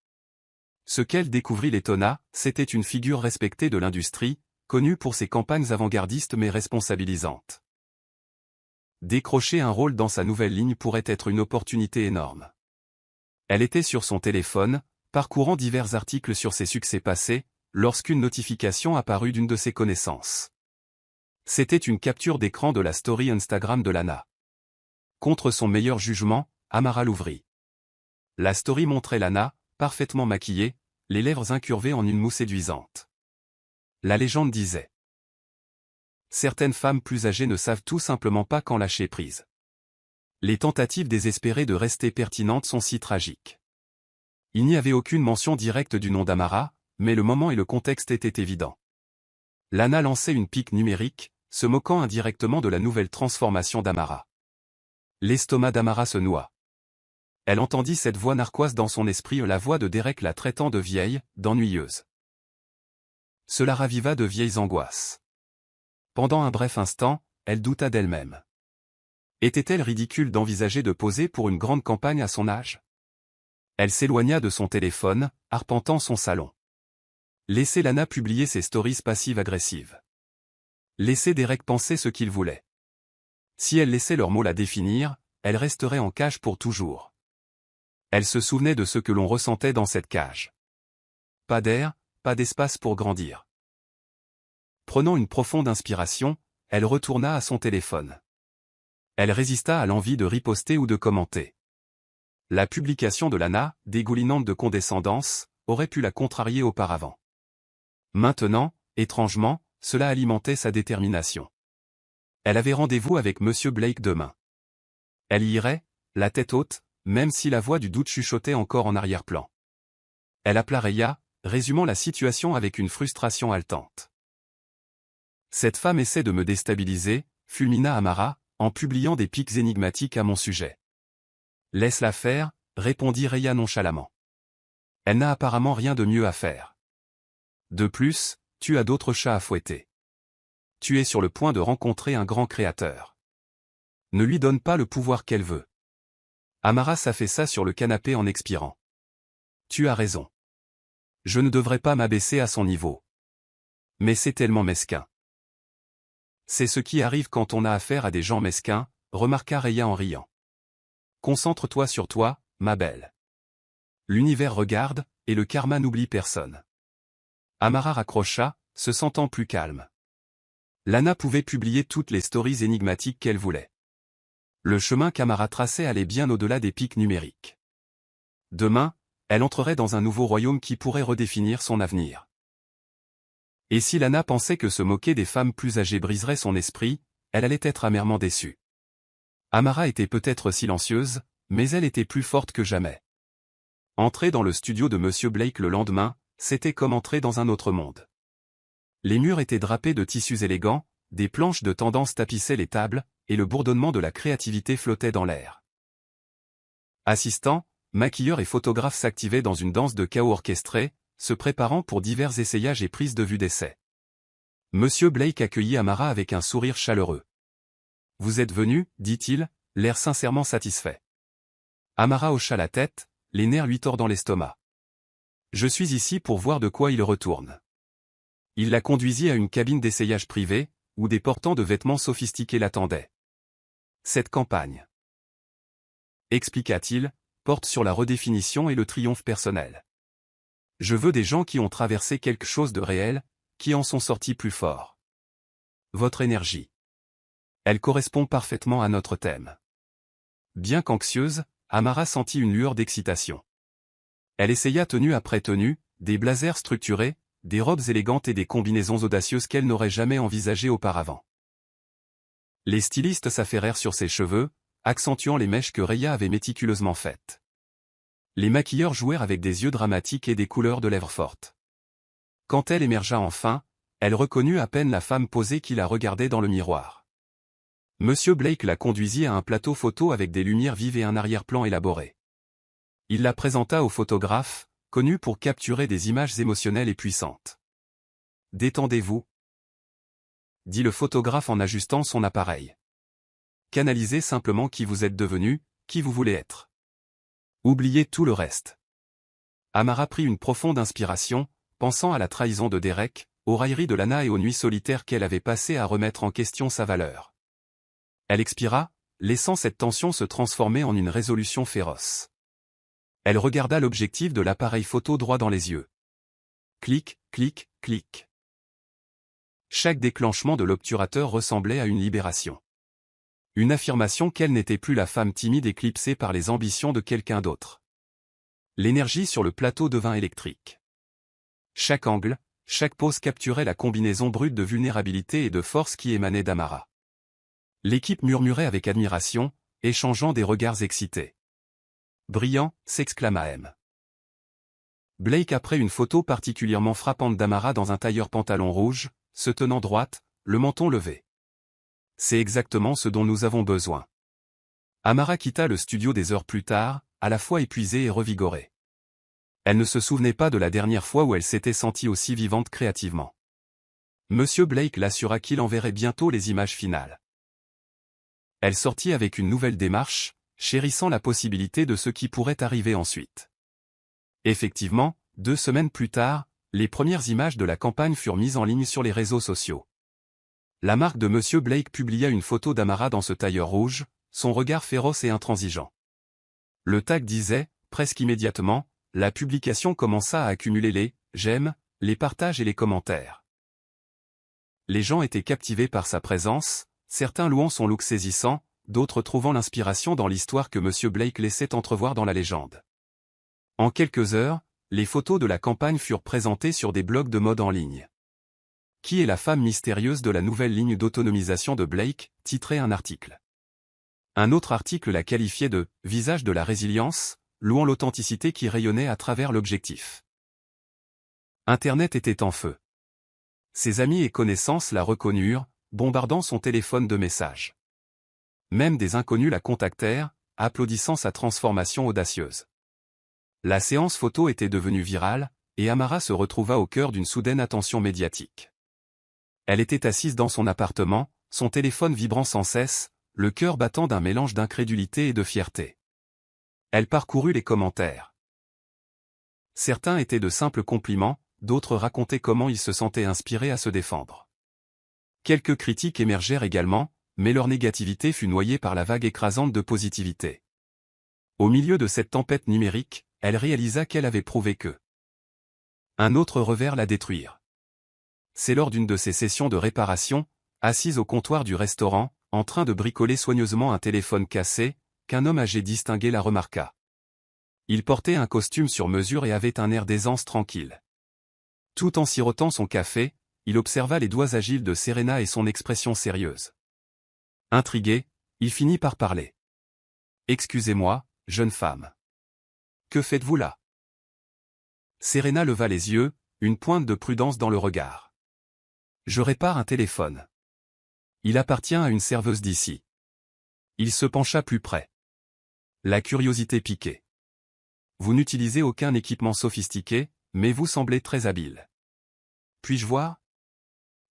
Ce qu'elle découvrit l'étonna, c'était une figure respectée de l'industrie, connue pour ses campagnes avant-gardistes mais responsabilisantes. Décrocher un rôle dans sa nouvelle ligne pourrait être une opportunité énorme. Elle était sur son téléphone, parcourant divers articles sur ses succès passés, lorsqu'une notification apparut d'une de ses connaissances. C'était une capture d'écran de la story Instagram de Lana. Contre son meilleur jugement, Amara l'ouvrit. La story montrait Lana, parfaitement maquillée, les lèvres incurvées en une moue séduisante. La légende disait: certaines femmes plus âgées ne savent tout simplement pas quand lâcher prise. Les tentatives désespérées de rester pertinentes sont si tragiques. Il n'y avait aucune mention directe du nom d'Amara, mais le moment et le contexte étaient évidents. Lana lançait une pique numérique, se moquant indirectement de la nouvelle transformation d'Amara. L'estomac d'Amara se noua. Elle entendit cette voix narquoise dans son esprit, la voix de Derek la traitant de vieille, d'ennuyeuse. Cela raviva de vieilles angoisses. Pendant un bref instant, elle douta d'elle-même. Était-elle ridicule d'envisager de poser pour une grande campagne à son âge? Elle s'éloigna de son téléphone, arpentant son salon. Laissez Lana publier ses stories passives-agressives. Laissez Derek penser ce qu'il voulait. Si elle laissait leurs mots la définir, elle resterait en cage pour toujours. Elle se souvenait de ce que l'on ressentait dans cette cage. Pas d'air, pas d'espace pour grandir. Prenant une profonde inspiration, elle retourna à son téléphone. Elle résista à l'envie de riposter ou de commenter. La publication de Lana, dégoulinante de condescendance, aurait pu la contrarier auparavant. Maintenant, étrangement, cela alimentait sa détermination. Elle avait rendez-vous avec Monsieur Blake demain. Elle y irait, la tête haute, même si la voix du doute chuchotait encore en arrière-plan. Elle appela Rhea, résumant la situation avec une frustration haletante. Cette femme essaie de me déstabiliser, fulmina Amara, en publiant des pics énigmatiques à mon sujet. Laisse-la faire, répondit Rhea nonchalamment. Elle n'a apparemment rien de mieux à faire. De plus, tu as d'autres chats à fouetter. Tu es sur le point de rencontrer un grand créateur. Ne lui donne pas le pouvoir qu'elle veut. Amara s'affaissa sur le canapé en expirant. Tu as raison. Je ne devrais pas m'abaisser à son niveau. Mais c'est tellement mesquin. C'est ce qui arrive quand on a affaire à des gens mesquins, remarqua Rhea en riant. Concentre-toi sur toi, ma belle. L'univers regarde, et le karma n'oublie personne. Amara raccrocha, se sentant plus calme. Lana pouvait publier toutes les stories énigmatiques qu'elle voulait. Le chemin qu'Amara traçait allait bien au-delà des pics numériques. Demain, elle entrerait dans un nouveau royaume qui pourrait redéfinir son avenir. Et si Lana pensait que se moquer des femmes plus âgées briserait son esprit, elle allait être amèrement déçue. Amara était peut-être silencieuse, mais elle était plus forte que jamais. Entrer dans le studio de Monsieur Blake le lendemain, c'était comme entrer dans un autre monde. Les murs étaient drapés de tissus élégants, des planches de tendance tapissaient les tables, et le bourdonnement de la créativité flottait dans l'air. Assistants, maquilleurs et photographes s'activaient dans une danse de chaos orchestrée, se préparant pour divers essayages et prises de vue d'essai. Monsieur Blake accueillit Amara avec un sourire chaleureux. « Vous êtes venu, dit-il, l'air sincèrement satisfait. » Amara hocha la tête, les nerfs lui tordant l'estomac. « Je suis ici pour voir de quoi il retourne. » Il la conduisit à une cabine d'essayage privée, où des portants de vêtements sophistiqués l'attendaient. Cette campagne, expliqua-t-il, porte sur la redéfinition et le triomphe personnel. Je veux des gens qui ont traversé quelque chose de réel, qui en sont sortis plus forts. Votre énergie. Elle correspond parfaitement à notre thème. Bien qu'anxieuse, Amara sentit une lueur d'excitation. Elle essaya tenue après tenue, des blazers structurés, des robes élégantes et des combinaisons audacieuses qu'elle n'aurait jamais envisagées auparavant. Les stylistes s'affairèrent sur ses cheveux, accentuant les mèches que Rhea avait méticuleusement faites. Les maquilleurs jouèrent avec des yeux dramatiques et des couleurs de lèvres fortes. Quand elle émergea enfin, elle reconnut à peine la femme posée qui la regardait dans le miroir. Monsieur Blake la conduisit à un plateau photo avec des lumières vives et un arrière-plan élaboré. Il la présenta au photographe, connu pour capturer des images émotionnelles et puissantes. « Détendez-vous » dit le photographe en ajustant son appareil. « Canalisez simplement qui vous êtes devenu, qui vous voulez être. Oubliez tout le reste. » Amara prit une profonde inspiration, pensant à la trahison de Derek, aux railleries de Lana et aux nuits solitaires qu'elle avait passées à remettre en question sa valeur. Elle expira, laissant cette tension se transformer en une résolution féroce. Elle regarda l'objectif de l'appareil photo droit dans les yeux. Clic, clic, clic. Chaque déclenchement de l'obturateur ressemblait à une libération. Une affirmation qu'elle n'était plus la femme timide éclipsée par les ambitions de quelqu'un d'autre. L'énergie sur le plateau devint électrique. Chaque angle, chaque pose capturait la combinaison brute de vulnérabilité et de force qui émanait d'Amara. L'équipe murmurait avec admiration, échangeant des regards excités. « Brillant !» s'exclama M. Blake après une photo particulièrement frappante d'Amara dans un tailleur pantalon rouge, se tenant droite, le menton levé. « C'est exactement ce dont nous avons besoin. » Amara quitta le studio des heures plus tard, à la fois épuisée et revigorée. Elle ne se souvenait pas de la dernière fois où elle s'était sentie aussi vivante créativement. Monsieur Blake l'assura qu'il enverrait bientôt les images finales. Elle sortit avec une nouvelle démarche, chérissant la possibilité de ce qui pourrait arriver ensuite. Effectivement, 2 semaines plus tard, les premières images de la campagne furent mises en ligne sur les réseaux sociaux. La marque de Monsieur Blake publia une photo d'Amara dans ce tailleur rouge, son regard féroce et intransigeant. Le tag disait, presque immédiatement, la publication commença à accumuler les « j'aime », les partages et les commentaires. Les gens étaient captivés par sa présence, certains louant son look saisissant, d'autres trouvant l'inspiration dans l'histoire que Monsieur Blake laissait entrevoir dans la légende. En quelques heures, les photos de la campagne furent présentées sur des blogs de mode en ligne. « Qui est la femme mystérieuse de la nouvelle ligne d'autonomisation de Blake ?» titrait un article. Un autre article la qualifiait de « visage de la résilience », louant l'authenticité qui rayonnait à travers l'objectif. Internet était en feu. Ses amis et connaissances la reconnurent, bombardant son téléphone de messages. Même des inconnus la contactèrent, applaudissant sa transformation audacieuse. La séance photo était devenue virale, et Amara se retrouva au cœur d'une soudaine attention médiatique. Elle était assise dans son appartement, son téléphone vibrant sans cesse, le cœur battant d'un mélange d'incrédulité et de fierté. Elle parcourut les commentaires. Certains étaient de simples compliments, d'autres racontaient comment ils se sentaient inspirés à se défendre. Quelques critiques émergèrent également, mais leur négativité fut noyée par la vague écrasante de positivité. Au milieu de cette tempête numérique, elle réalisa qu'elle avait prouvé que un autre revers la détruire. C'est lors d'une de ces sessions de réparation, assise au comptoir du restaurant, en train de bricoler soigneusement un téléphone cassé, qu'un homme âgé distingué la remarqua. Il portait un costume sur mesure et avait un air d'aisance tranquille. Tout en sirotant son café, il observa les doigts agiles de Serena et son expression sérieuse. Intrigué, il finit par parler. « Excusez-moi, jeune femme. Que faites-vous là ?» Serena leva les yeux, une pointe de prudence dans le regard. « Je répare un téléphone. Il appartient à une serveuse d'ici. » Il se pencha plus près. La curiosité piquait. « Vous n'utilisez aucun équipement sophistiqué, mais vous semblez très habile. Puis-je voir ?»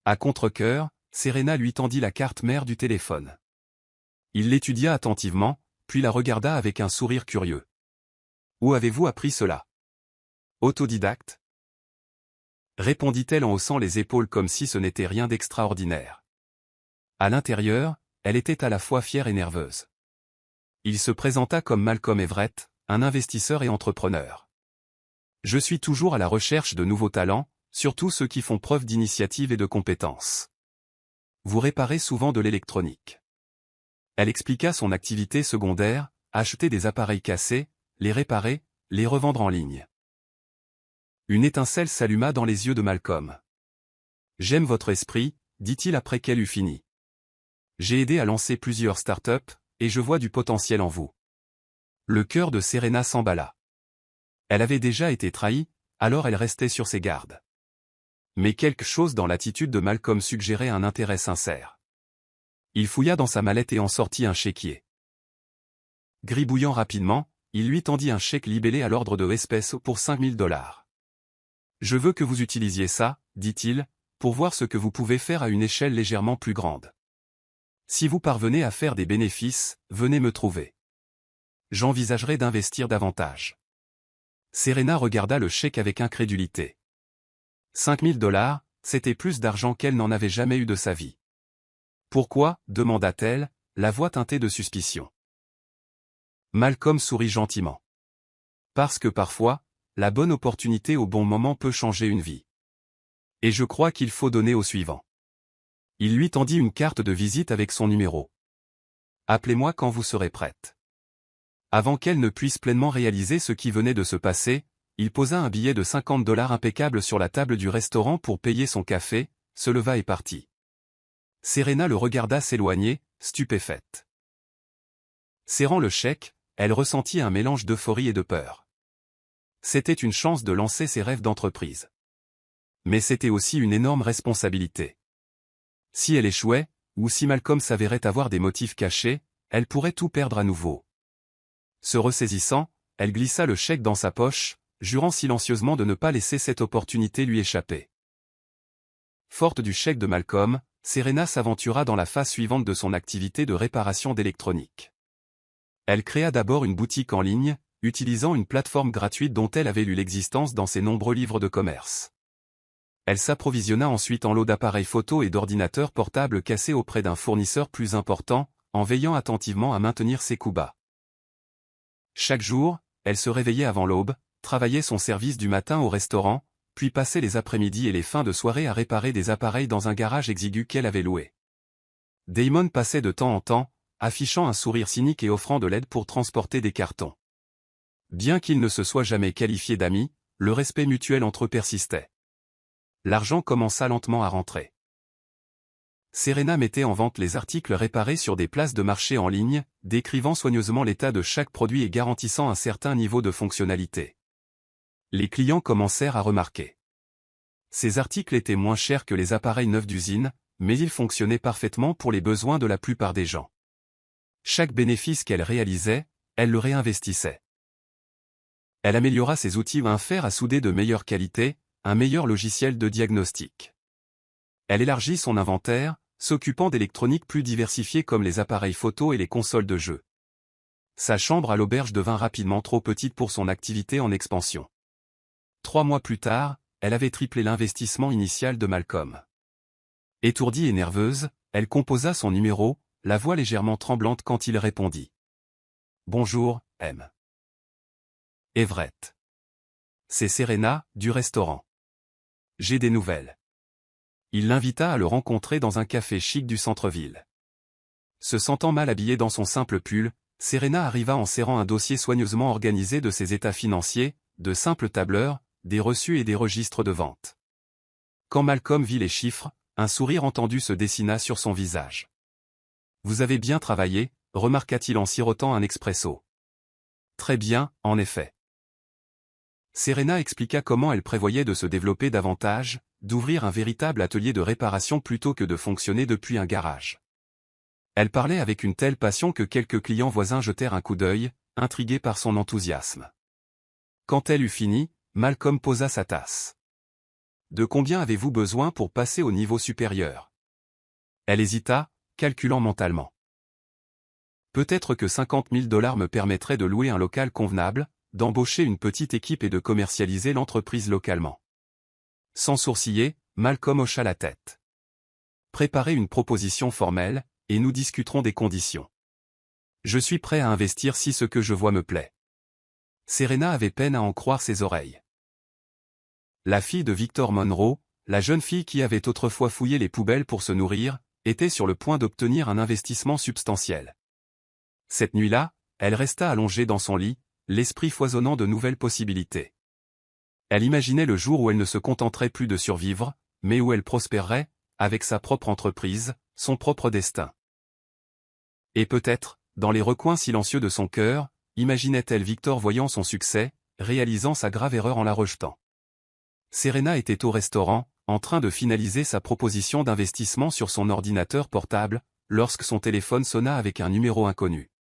À contre-cœur, Serena lui tendit la carte mère du téléphone. Il l'étudia attentivement, puis la regarda avec un sourire curieux. « Où avez-vous appris cela ? Autodidacte ? » répondit-elle en haussant les épaules comme si ce n'était rien d'extraordinaire. À l'intérieur, elle était à la fois fière et nerveuse. Il se présenta comme Malcolm Everett, un investisseur et entrepreneur. Je suis toujours à la recherche de nouveaux talents, surtout ceux qui font preuve d'initiative et de compétences. Vous réparez souvent de l'électronique. Elle expliqua son activité secondaire, acheter des appareils cassés, les réparer, les revendre en ligne. Une étincelle s'alluma dans les yeux de Malcolm. « J'aime votre esprit », dit-il après qu'elle eut fini. « J'ai aidé à lancer plusieurs startups, et je vois du potentiel en vous. » Le cœur de Serena s'emballa. Elle avait déjà été trahie, alors elle restait sur ses gardes. Mais quelque chose dans l'attitude de Malcolm suggérait un intérêt sincère. Il fouilla dans sa mallette et en sortit un chéquier. Gribouillant rapidement, il lui tendit un chèque libellé à l'ordre de espèces pour $5000. « Je veux que vous utilisiez ça, dit-il, pour voir ce que vous pouvez faire à une échelle légèrement plus grande. Si vous parvenez à faire des bénéfices, venez me trouver. J'envisagerai d'investir davantage. » Serena regarda le chèque avec incrédulité. $5000, c'était plus d'argent qu'elle n'en avait jamais eu de sa vie. « Pourquoi ?» demanda-t-elle, la voix teintée de suspicion. Malcolm sourit gentiment. « Parce que parfois, la bonne opportunité au bon moment peut changer une vie. Et je crois qu'il faut donner au suivant. » Il lui tendit une carte de visite avec son numéro. « Appelez-moi quand vous serez prête. » Avant qu'elle ne puisse pleinement réaliser ce qui venait de se passer, il posa un billet de $50 impeccable sur la table du restaurant pour payer son café, se leva et partit. Serena le regarda s'éloigner, stupéfaite. Serrant le chèque, elle ressentit un mélange d'euphorie et de peur. C'était une chance de lancer ses rêves d'entreprise. Mais c'était aussi une énorme responsabilité. Si elle échouait, ou si Malcolm s'avérait avoir des motifs cachés, elle pourrait tout perdre à nouveau. Se ressaisissant, elle glissa le chèque dans sa poche, jurant silencieusement de ne pas laisser cette opportunité lui échapper. Forte du chèque de Malcolm, Serena s'aventura dans la phase suivante de son activité de réparation d'électronique. Elle créa d'abord une boutique en ligne, utilisant une plateforme gratuite dont elle avait lu l'existence dans ses nombreux livres de commerce. Elle s'approvisionna ensuite en lots d'appareils photo et d'ordinateurs portables cassés auprès d'un fournisseur plus important, en veillant attentivement à maintenir ses coûts bas. Chaque jour, elle se réveillait avant l'aube, travaillait son service du matin au restaurant, puis passait les après-midi et les fins de soirée à réparer des appareils dans un garage exigu qu'elle avait loué. Damon passait de temps en temps, affichant un sourire cynique et offrant de l'aide pour transporter des cartons. Bien qu'ils ne se soient jamais qualifiés d'amis, le respect mutuel entre eux persistait. L'argent commença lentement à rentrer. Serena mettait en vente les articles réparés sur des places de marché en ligne, décrivant soigneusement l'état de chaque produit et garantissant un certain niveau de fonctionnalité. Les clients commencèrent à remarquer. Ces articles étaient moins chers que les appareils neufs d'usine, mais ils fonctionnaient parfaitement pour les besoins de la plupart des gens. Chaque bénéfice qu'elle réalisait, elle le réinvestissait. Elle améliora ses outils, un fer à souder de meilleure qualité, un meilleur logiciel de diagnostic. Elle élargit son inventaire, s'occupant d'électronique plus diversifiée comme les appareils photo et les consoles de jeux. Sa chambre à l'auberge devint rapidement trop petite pour son activité en expansion. 3 mois plus tard, elle avait triplé l'investissement initial de Malcolm. Étourdie et nerveuse, elle composa son numéro, la voix légèrement tremblante quand il répondit. « Bonjour, M. Everett. C'est Serena, du restaurant. J'ai des nouvelles. » Il l'invita à le rencontrer dans un café chic du centre-ville. Se sentant mal habillée dans son simple pull, Serena arriva en serrant un dossier soigneusement organisé de ses états financiers, de simples tableurs, des reçus et des registres de vente. Quand Malcolm vit les chiffres, un sourire entendu se dessina sur son visage. « Vous avez bien travaillé », remarqua-t-il en sirotant un expresso. « Très bien, en effet. » Serena expliqua comment elle prévoyait de se développer davantage, d'ouvrir un véritable atelier de réparation plutôt que de fonctionner depuis un garage. Elle parlait avec une telle passion que quelques clients voisins jetèrent un coup d'œil, intrigués par son enthousiasme. Quand elle eut fini, Malcolm posa sa tasse. « De combien avez-vous besoin pour passer au niveau supérieur ?» Elle hésita, calculant mentalement. « Peut-être que $50 000 me permettraient de louer un local convenable, d'embaucher une petite équipe et de commercialiser l'entreprise localement. » Sans sourciller, Malcolm hocha la tête. « Préparez une proposition formelle, et nous discuterons des conditions. Je suis prêt à investir si ce que je vois me plaît. Serena avait peine à en croire ses oreilles. La fille de Victor Monroe, la jeune fille qui avait autrefois fouillé les poubelles pour se nourrir, était sur le point d'obtenir un investissement substantiel. Cette nuit-là, elle resta allongée dans son lit, l'esprit foisonnant de nouvelles possibilités. Elle imaginait le jour où elle ne se contenterait plus de survivre, mais où elle prospérerait, avec sa propre entreprise, son propre destin. Et peut-être, dans les recoins silencieux de son cœur, imaginait-elle Victor voyant son succès, réalisant sa grave erreur en la rejetant. Serena était au restaurant, en train de finaliser sa proposition d'investissement sur son ordinateur portable, lorsque son téléphone sonna avec un numéro inconnu.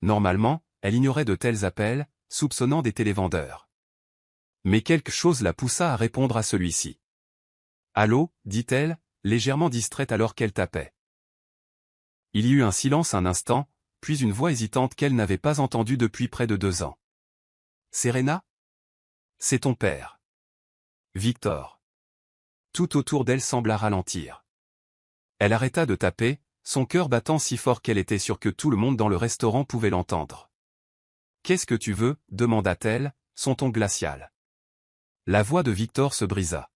Normalement, elle ignorait de tels appels, soupçonnant des télévendeurs. Mais quelque chose la poussa à répondre à celui-ci. « Allô » dit-elle, légèrement distraite alors qu'elle tapait. Il y eut un silence un instant, puis une voix hésitante qu'elle n'avait pas entendue depuis près de 2 ans. « Serena ? C'est ton père. » Victor. Tout autour d'elle sembla ralentir. Elle arrêta de taper, son cœur battant si fort qu'elle était sûre que tout le monde dans le restaurant pouvait l'entendre. « Qu'est-ce que tu veux » demanda-t-elle, son ton glacial. La voix de Victor se brisa.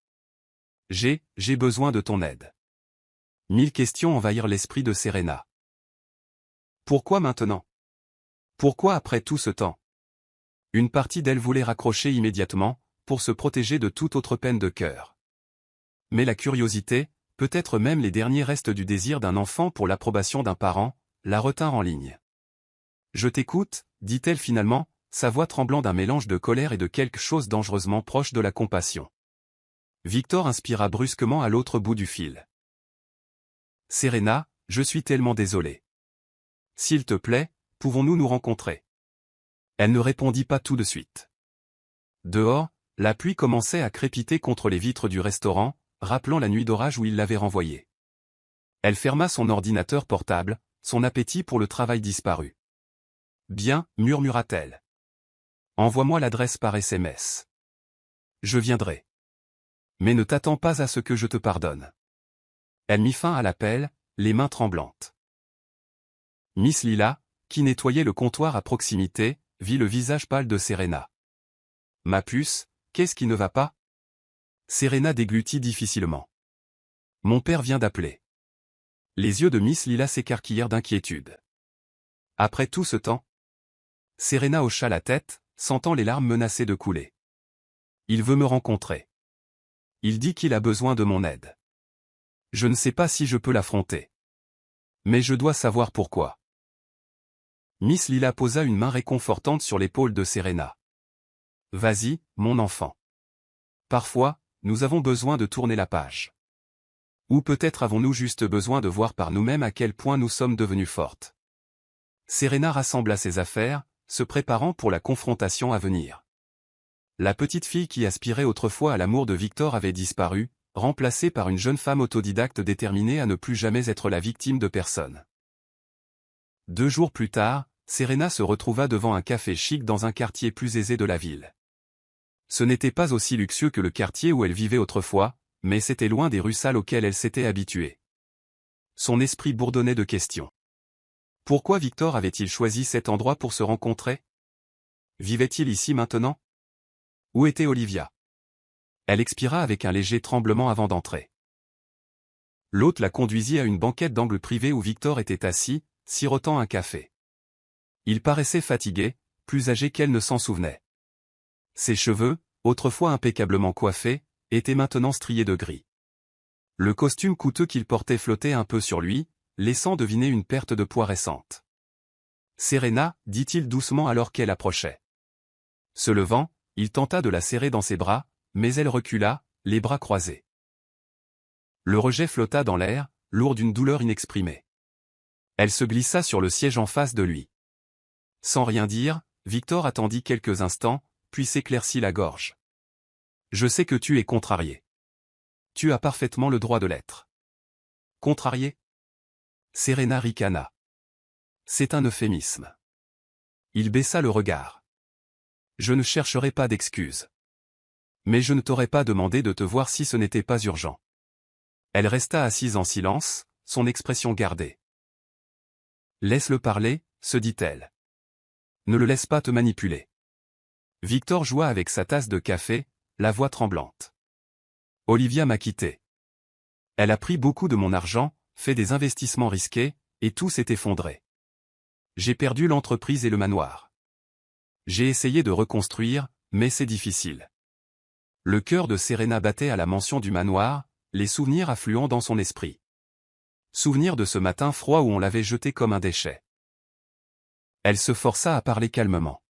« J'ai besoin de ton aide. » 1000 questions envahirent l'esprit de Serena. Pourquoi maintenant? Pourquoi après tout ce temps? Une partie d'elle voulait raccrocher immédiatement, pour se protéger de toute autre peine de cœur. Mais la curiosité, peut-être même les derniers restes du désir d'un enfant pour l'approbation d'un parent, la retinrent en ligne. « Je t'écoute » dit-elle finalement, sa voix tremblant d'un mélange de colère et de quelque chose dangereusement proche de la compassion. Victor inspira brusquement à l'autre bout du fil. « Serena, je suis tellement désolé. S'il te plaît, pouvons-nous nous rencontrer ?» Elle ne répondit pas tout de suite. Dehors, la pluie commençait à crépiter contre les vitres du restaurant, rappelant la nuit d'orage où il l'avait renvoyée. Elle ferma son ordinateur portable, son appétit pour le travail disparu. « Bien, murmura-t-elle. Envoie-moi l'adresse par SMS. Je viendrai. Mais ne t'attends pas à ce que je te pardonne. » Elle mit fin à l'appel, les mains tremblantes. Miss Lila, qui nettoyait le comptoir à proximité, vit le visage pâle de Serena. « Ma puce, qu'est-ce qui ne va pas ?» Serena déglutit difficilement. « Mon père vient d'appeler. » Les yeux de Miss Lila s'écarquillèrent d'inquiétude. « Après tout ce temps ?» Serena hocha la tête, sentant les larmes menacer de couler. « Il veut me rencontrer. Il dit qu'il a besoin de mon aide. Je ne sais pas si je peux l'affronter. Mais je dois savoir pourquoi. » Miss Lila posa une main réconfortante sur l'épaule de Serena. « Vas-y, mon enfant. Parfois, nous avons besoin de tourner la page. Ou peut-être avons-nous juste besoin de voir par nous-mêmes à quel point nous sommes devenus fortes. » Serena rassembla ses affaires, se préparant pour la confrontation à venir. La petite fille qui aspirait autrefois à l'amour de Victor avait disparu, remplacée par une jeune femme autodidacte déterminée à ne plus jamais être la victime de personne. 2 jours plus tard, Serena se retrouva devant un café chic dans un quartier plus aisé de la ville. Ce n'était pas aussi luxueux que le quartier où elle vivait autrefois, mais c'était loin des rues sales auxquelles elle s'était habituée. Son esprit bourdonnait de questions. Pourquoi Victor avait-il choisi cet endroit pour se rencontrer? Vivait-il ici maintenant? Où était Olivia? Elle expira avec un léger tremblement avant d'entrer. L'hôte la conduisit à une banquette d'angle privé où Victor était assis, sirotant un café. Il paraissait fatigué, plus âgé qu'elle ne s'en souvenait. Ses cheveux, autrefois impeccablement coiffés, étaient maintenant striés de gris. Le costume coûteux qu'il portait flottait un peu sur lui, laissant deviner une perte de poids récente. « Serena » dit-il doucement alors qu'elle approchait. Se levant, il tenta de la serrer dans ses bras, mais elle recula, les bras croisés. Le rejet flotta dans l'air, lourd d'une douleur inexprimée. Elle se glissa sur le siège en face de lui. Sans rien dire, Victor attendit quelques instants, puis s'éclaircit la gorge. « Je sais que tu es contrarié. Tu as parfaitement le droit de l'être. » Contrarié? Serena ricana. C'est un euphémisme. Il baissa le regard. Je ne chercherai pas d'excuses. Mais je ne t'aurais pas demandé de te voir si ce n'était pas urgent. Elle resta assise en silence, son expression gardée. Laisse-le parler, se dit-elle. Ne le laisse pas te manipuler. Victor joua avec sa tasse de café, la voix tremblante. Olivia m'a quitté. Elle a pris beaucoup de mon argent, fait des investissements risqués, et tout s'est effondré. J'ai perdu l'entreprise et le manoir. J'ai essayé de reconstruire, mais c'est difficile. Le cœur de Serena battait à la mention du manoir, les souvenirs affluant dans son esprit. Souvenir de ce matin froid où on l'avait jeté comme un déchet. Elle se força à parler calmement.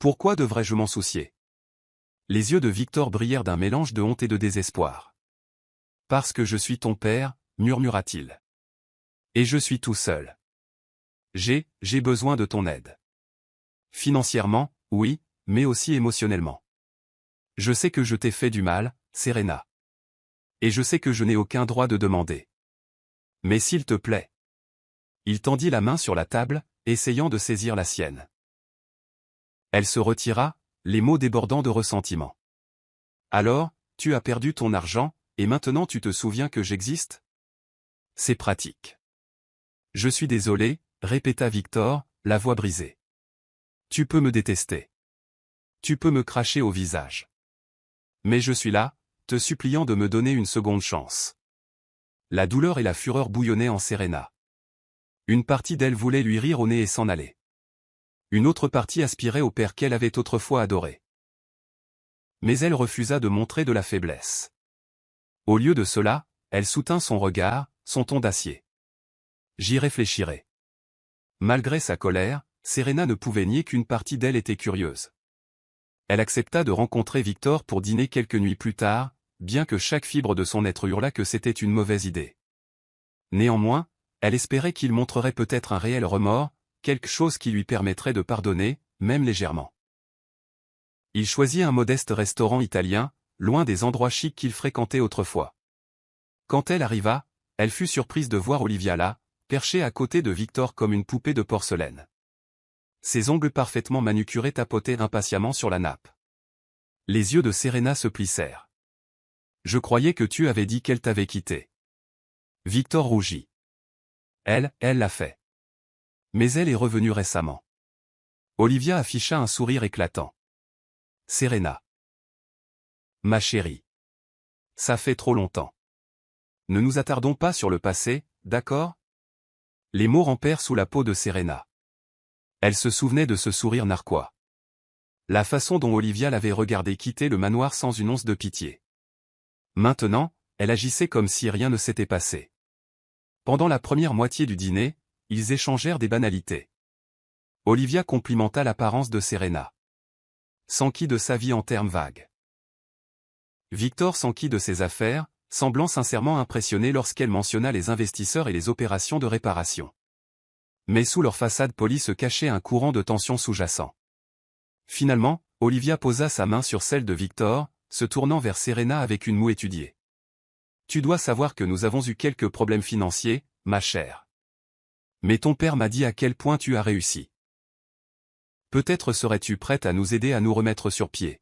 Pourquoi devrais-je m'en soucier? Les yeux de Victor brillèrent d'un mélange de honte et de désespoir. Parce que je suis ton père, murmura-t-il. Et je suis tout seul. J'ai besoin de ton aide. Financièrement, oui, mais aussi émotionnellement. Je sais que je t'ai fait du mal, Serena. Et je sais que je n'ai aucun droit de demander. Mais s'il te plaît. Il tendit la main sur la table, essayant de saisir la sienne. Elle se retira, les mots débordant de ressentiment. Alors, tu as perdu ton argent, et maintenant tu te souviens que j'existe? C'est pratique. Je suis désolé, répéta Victor, la voix brisée. Tu peux me détester. Tu peux me cracher au visage. Mais je suis là, te suppliant de me donner une seconde chance. La douleur et la fureur bouillonnaient en Serena. Une partie d'elle voulait lui rire au nez et s'en aller. Une autre partie aspirait au père qu'elle avait autrefois adoré. Mais elle refusa de montrer de la faiblesse. Au lieu de cela, elle soutint son regard, son ton d'acier. J'y réfléchirai. Malgré sa colère, Serena ne pouvait nier qu'une partie d'elle était curieuse. Elle accepta de rencontrer Victor pour dîner quelques nuits plus tard, bien que chaque fibre de son être hurlât que c'était une mauvaise idée. Néanmoins, elle espérait qu'il montrerait peut-être un réel remords, quelque chose qui lui permettrait de pardonner, même légèrement. Il choisit un modeste restaurant italien, loin des endroits chics qu'il fréquentait autrefois. Quand elle arriva, elle fut surprise de voir Olivia là, perchée à côté de Victor comme une poupée de porcelaine. Ses ongles parfaitement manucurés tapotaient impatiemment sur la nappe. Les yeux de Serena se plissèrent. « Je croyais que tu avais dit qu'elle t'avait quitté. » Victor rougit. Elle l'a fait. Mais elle est revenue récemment. Olivia afficha un sourire éclatant. Serena. Ma chérie. Ça fait trop longtemps. Ne nous attardons pas sur le passé, d'accord? Les mots rampèrent sous la peau de Serena. Elle se souvenait de ce sourire narquois. La façon dont Olivia l'avait regardé quitter le manoir sans une once de pitié. Maintenant, elle agissait comme si rien ne s'était passé. Pendant la première moitié du dîner, ils échangèrent des banalités. Olivia complimenta l'apparence de Serena. S'enquit de sa vie en termes vagues. Victor s'enquit de ses affaires, semblant sincèrement impressionné lorsqu'elle mentionna les investisseurs et les opérations de réparation. Mais sous leur façade polie se cachait un courant de tension sous-jacent. Finalement, Olivia posa sa main sur celle de Victor, se tournant vers Serena avec une moue étudiée. « Tu dois savoir que nous avons eu quelques problèmes financiers, ma chère. Mais ton père m'a dit à quel point tu as réussi. Peut-être serais-tu prête à nous aider à nous remettre sur pied.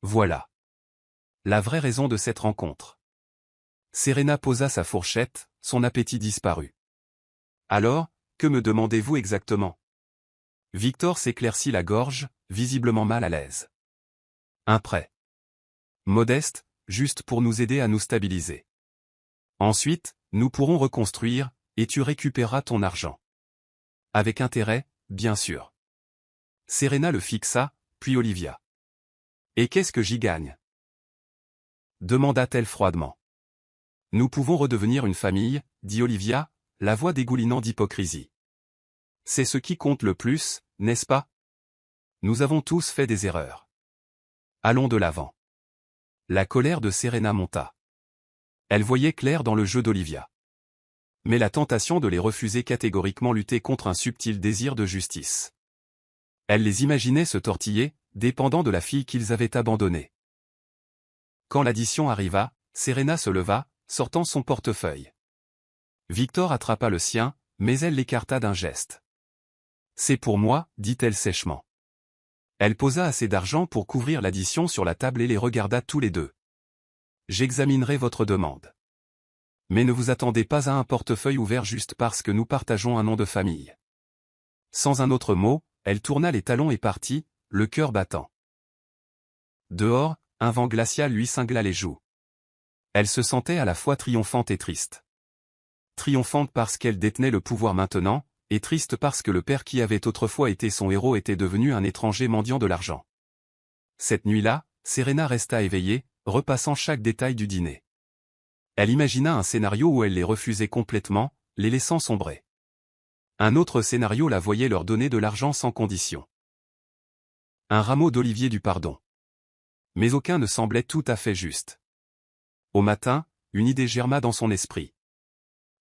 Voilà. La vraie raison de cette rencontre. » Serena posa sa fourchette, son appétit disparut. « Alors, que me demandez-vous exactement? » Victor s'éclaircit la gorge, visiblement mal à l'aise. « Un prêt. Modeste, juste pour nous aider à nous stabiliser. Ensuite, nous pourrons reconstruire, et tu récupéreras ton argent. Avec intérêt, bien sûr. » Serena le fixa, puis Olivia. « Et qu'est-ce que j'y gagne? » demanda-t-elle froidement. « Nous pouvons redevenir une famille, dit Olivia, la voix dégoulinant d'hypocrisie. C'est ce qui compte le plus, n'est-ce pas? Nous avons tous fait des erreurs. Allons de l'avant. » La colère de Serena monta. Elle voyait clair dans le jeu d'Olivia. Mais la tentation de les refuser catégoriquement luttait contre un subtil désir de justice. Elle les imaginait se tortiller, dépendant de la fille qu'ils avaient abandonnée. Quand l'addition arriva, Serena se leva, sortant son portefeuille. Victor attrapa le sien, mais elle l'écarta d'un geste. « C'est pour moi, dit-elle sèchement. » Elle posa assez d'argent pour couvrir l'addition sur la table et les regarda tous les deux. « J'examinerai votre demande. Mais ne vous attendez pas à un portefeuille ouvert juste parce que nous partageons un nom de famille. Sans un autre mot, elle tourna les talons et partit, le cœur battant. Dehors, un vent glacial lui cingla les joues. Elle se sentait à la fois triomphante et triste. Triomphante parce qu'elle détenait le pouvoir maintenant, et triste parce que le père qui avait autrefois été son héros était devenu un étranger mendiant de l'argent. Cette nuit-là, Serena resta éveillée, repassant chaque détail du dîner. Elle imagina un scénario où elle les refusait complètement, les laissant sombrer. Un autre scénario la voyait leur donner de l'argent sans condition. Un rameau d'olivier du pardon. Mais aucun ne semblait tout à fait juste. Au matin, une idée germa dans son esprit.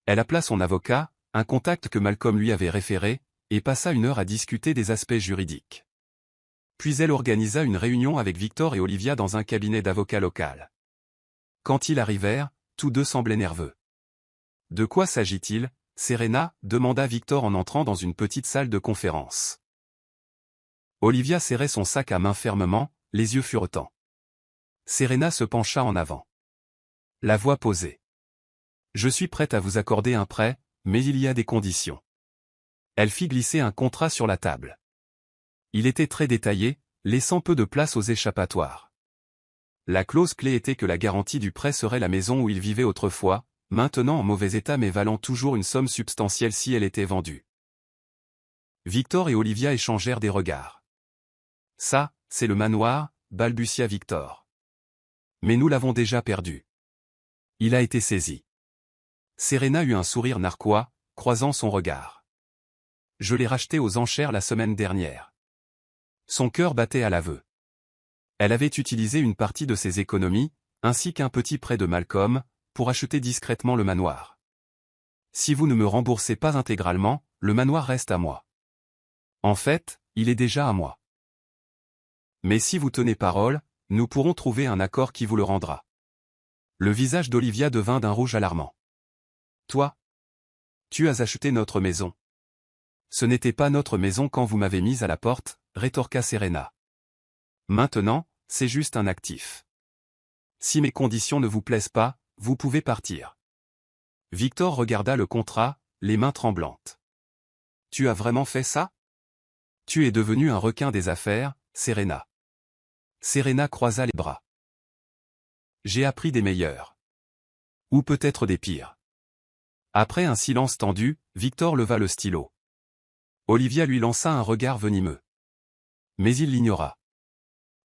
Elle appela son avocat, un contact que Malcolm lui avait référé, et passa 1 heure à discuter des aspects juridiques. Puis elle organisa une réunion avec Victor et Olivia dans un cabinet d'avocat local. Quand ils arrivèrent, tous deux semblaient nerveux. « De quoi s'agit-il, Serena » demanda Victor en entrant dans une petite salle de conférence. Olivia serrait son sac à main fermement, les yeux furetants. Serena se pencha en avant. La voix posée. « Je suis prête à vous accorder un prêt, mais il y a des conditions. » Elle fit glisser un contrat sur la table. Il était très détaillé, laissant peu de place aux échappatoires. La clause clé était que la garantie du prêt serait la maison où il vivait autrefois, maintenant en mauvais état mais valant toujours une somme substantielle si elle était vendue. Victor et Olivia échangèrent des regards. « Ça, c'est le manoir » balbutia Victor. « Mais nous l'avons déjà perdu. » Il a été saisi. Serena eut un sourire narquois, croisant son regard. « Je l'ai racheté aux enchères la semaine dernière. » Son cœur battait à l'aveu. Elle avait utilisé une partie de ses économies, ainsi qu'un petit prêt de Malcolm, pour acheter discrètement le manoir. « Si vous ne me remboursez pas intégralement, le manoir reste à moi. En fait, il est déjà à moi. Mais si vous tenez parole, nous pourrons trouver un accord qui vous le rendra. » Le visage d'Olivia devint d'un rouge alarmant. « Toi? Tu as acheté notre maison. » « Ce n'était pas notre maison quand vous m'avez mise à la porte, » rétorqua Serena. « Maintenant, c'est juste un actif. Si mes conditions ne vous plaisent pas, vous pouvez partir. » Victor regarda le contrat, les mains tremblantes. « Tu as vraiment fait ça? Tu es devenu un requin des affaires, Serena. » Serena croisa les bras. « J'ai appris des meilleurs. Ou peut-être des pires. » Après un silence tendu, Victor leva le stylo. Olivia lui lança un regard venimeux. Mais il l'ignora.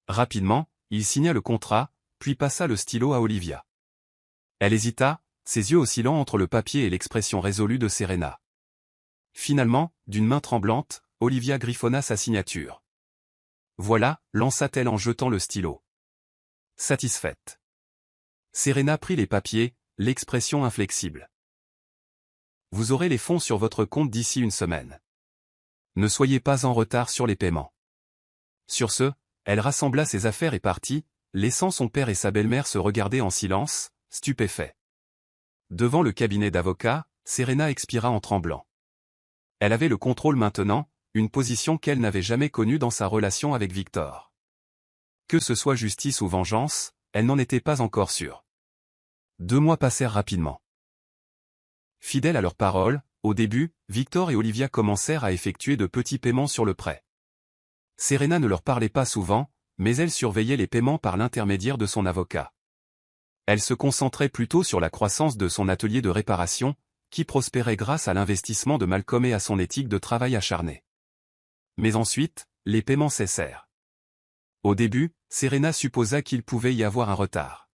Rapidement, il signa le contrat, puis passa le stylo à Olivia. Elle hésita, ses yeux oscillant entre le papier et l'expression résolue de Serena. Finalement, d'une main tremblante, Olivia griffonna sa signature. « Voilà » lança-t-elle en jetant le stylo. Satisfaite. Serena prit les papiers, l'expression inflexible. « Vous aurez les fonds sur votre compte d'ici 1 semaine. Ne soyez pas en retard sur les paiements. » Sur ce, elle rassembla ses affaires et partit, laissant son père et sa belle-mère se regarder en silence, stupéfaits. Devant le cabinet d'avocat, Serena expira en tremblant. Elle avait le contrôle maintenant, une position qu'elle n'avait jamais connue dans sa relation avec Victor. Que ce soit justice ou vengeance, elle n'en était pas encore sûre. 2 mois passèrent rapidement. Fidèles à leurs paroles, au début, Victor et Olivia commencèrent à effectuer de petits paiements sur le prêt. Serena ne leur parlait pas souvent, mais elle surveillait les paiements par l'intermédiaire de son avocat. Elle se concentrait plutôt sur la croissance de son atelier de réparation, qui prospérait grâce à l'investissement de Malcolm et à son éthique de travail acharnée. Mais ensuite, les paiements cessèrent. Au début, Serena supposa qu'il pouvait y avoir un retard.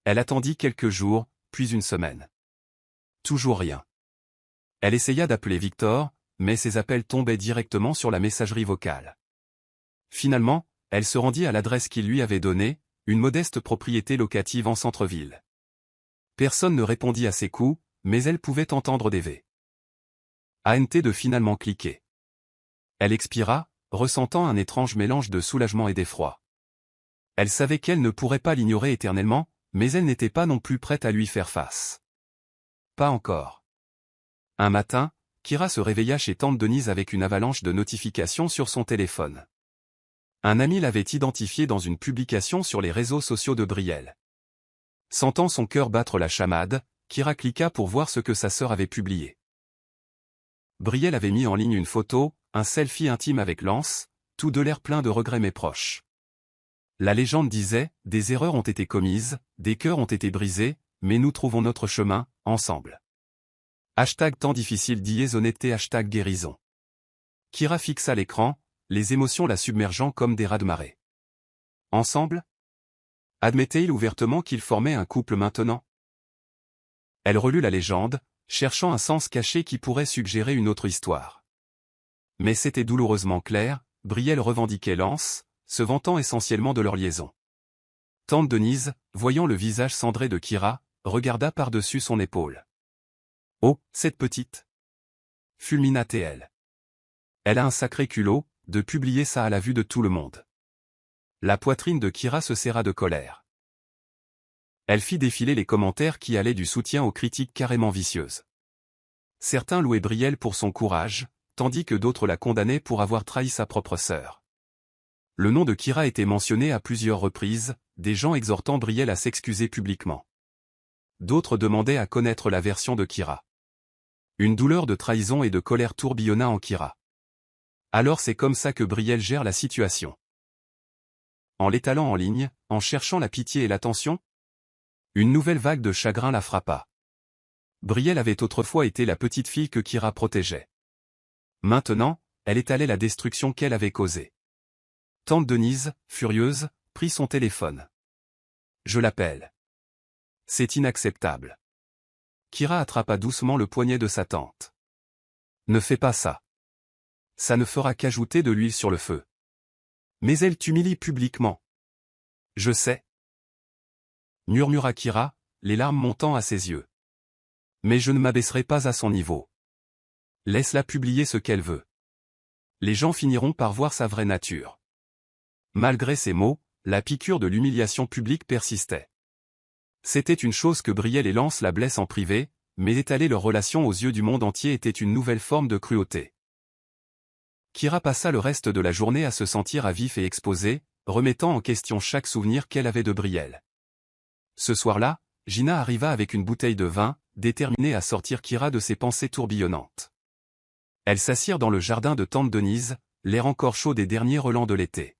Elle attendit quelques jours, puis 1 semaine. Toujours rien. Elle essaya d'appeler Victor, mais ses appels tombaient directement sur la messagerie vocale. Finalement, elle se rendit à l'adresse qu'il lui avait donnée, une modeste propriété locative en centre-ville. Personne ne répondit à ses coups, mais elle pouvait entendre des V. ANT de finalement cliquer. Elle expira, ressentant un étrange mélange de soulagement et d'effroi. Elle savait qu'elle ne pourrait pas l'ignorer éternellement, mais elle n'était pas non plus prête à lui faire face. Pas encore. Un matin, Kira se réveilla chez tante Denise avec une avalanche de notifications sur son téléphone. Un ami l'avait identifié dans une publication sur les réseaux sociaux de Brielle. Sentant son cœur battre la chamade, Kira cliqua pour voir ce que sa sœur avait publié. Brielle avait mis en ligne une photo, un selfie intime avec Lance, tous deux l'air plein de regrets mais proches. La légende disait, des erreurs ont été commises, des cœurs ont été brisés, mais nous trouvons notre chemin, ensemble. Temps difficile / honnêteté / guérison. Kira fixa l'écran, les émotions la submergeant comme des raz-de-marée. Ensemble? Admettait-il ouvertement qu'ils formaient un couple maintenant? Elle relut la légende, cherchant un sens caché qui pourrait suggérer une autre histoire. Mais c'était douloureusement clair, Brielle revendiquait Lance, se vantant essentiellement de leur liaison. Tante Denise, voyant le visage cendré de Kira, regarda par-dessus son épaule. « Oh, cette petite !» fulmina-t-elle. Elle a un sacré culot, de publier ça à la vue de tout le monde. La poitrine de Kira se serra de colère. Elle fit défiler les commentaires qui allaient du soutien aux critiques carrément vicieuses. Certains louaient Brielle pour son courage, tandis que d'autres la condamnaient pour avoir trahi sa propre sœur. Le nom de Kira était mentionné à plusieurs reprises, des gens exhortant Brielle à s'excuser publiquement. D'autres demandaient à connaître la version de Kira. Une douleur de trahison et de colère tourbillonna en Kira. Alors c'est comme ça que Brielle gère la situation. En l'étalant en ligne, en cherchant la pitié et l'attention? Une nouvelle vague de chagrin la frappa. Brielle avait autrefois été la petite fille que Kira protégeait. Maintenant, elle étalait la destruction qu'elle avait causée. Tante Denise, furieuse, prit son téléphone. « Je l'appelle. » « C'est inacceptable. » Kira attrapa doucement le poignet de sa tante. « Ne fais pas ça. Ça ne fera qu'ajouter de l'huile sur le feu. » « Mais elle t'humilie publiquement. »« Je sais. » murmura Kira, les larmes montant à ses yeux. « Mais je ne m'abaisserai pas à son niveau. Laisse-la publier ce qu'elle veut. Les gens finiront par voir sa vraie nature. » Malgré ces mots, la piqûre de l'humiliation publique persistait. C'était une chose que Brielle et Lance la blessent en privé, mais étaler leur relation aux yeux du monde entier était une nouvelle forme de cruauté. Kira passa le reste de la journée à se sentir à vif et exposé, remettant en question chaque souvenir qu'elle avait de Brielle. Ce soir-là, Gina arriva avec une bouteille de vin, déterminée à sortir Kira de ses pensées tourbillonnantes. Elles s'assirent dans le jardin de tante Denise, l'air encore chaud des derniers relents de l'été.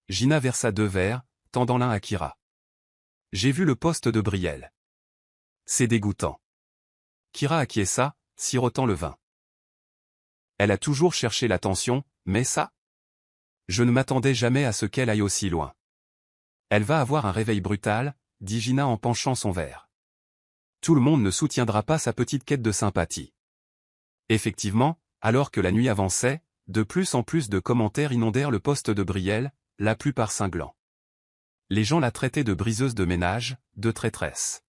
Gina versa 2 verres, tendant l'un à Kira. « J'ai vu le poste de Brielle. C'est dégoûtant. » Kira acquiesça, sirotant le vin. Elle a toujours cherché l'attention, mais ça? Je ne m'attendais jamais à ce qu'elle aille aussi loin. Elle va avoir un réveil brutal, dit Gina en penchant son verre. Tout le monde ne soutiendra pas sa petite quête de sympathie. Effectivement, alors que la nuit avançait, de plus en plus de commentaires inondèrent le poste de Brielle, la plupart cinglants. Les gens la traitaient de briseuse de ménage, de traîtresse.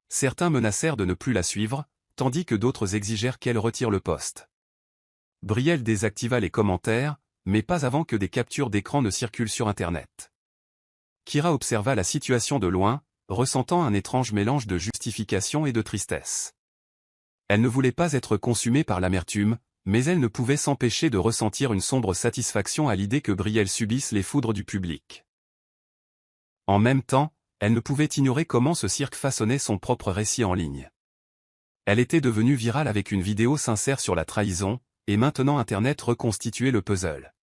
Certains menacèrent de ne plus la suivre, tandis que d'autres exigèrent qu'elle retire le poste. Brielle désactiva les commentaires, mais pas avant que des captures d'écran ne circulent sur Internet. Kira observa la situation de loin, ressentant un étrange mélange de justification et de tristesse. Elle ne voulait pas être consumée par l'amertume, mais elle ne pouvait s'empêcher de ressentir une sombre satisfaction à l'idée que Brielle subisse les foudres du public. En même temps, elle ne pouvait ignorer comment ce cirque façonnait son propre récit en ligne. Elle était devenue virale avec une vidéo sincère sur la trahison, et maintenant Internet reconstituait le puzzle.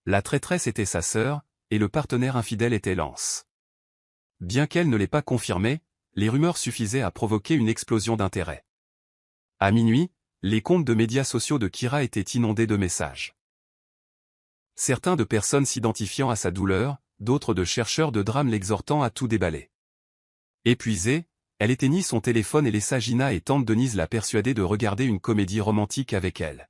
La traîtresse était sa sœur, et le partenaire infidèle était Lance. Bien qu'elle ne l'ait pas confirmé, les rumeurs suffisaient à provoquer une explosion d'intérêt. À minuit, les comptes de médias sociaux de Kira étaient inondés de messages. Certains de personnes s'identifiant à sa douleur, d'autres de chercheurs de drame l'exhortant à tout déballer. Épuisée, elle éteignit son téléphone et laissa Gina et tante Denise la persuader de regarder une comédie romantique avec elle.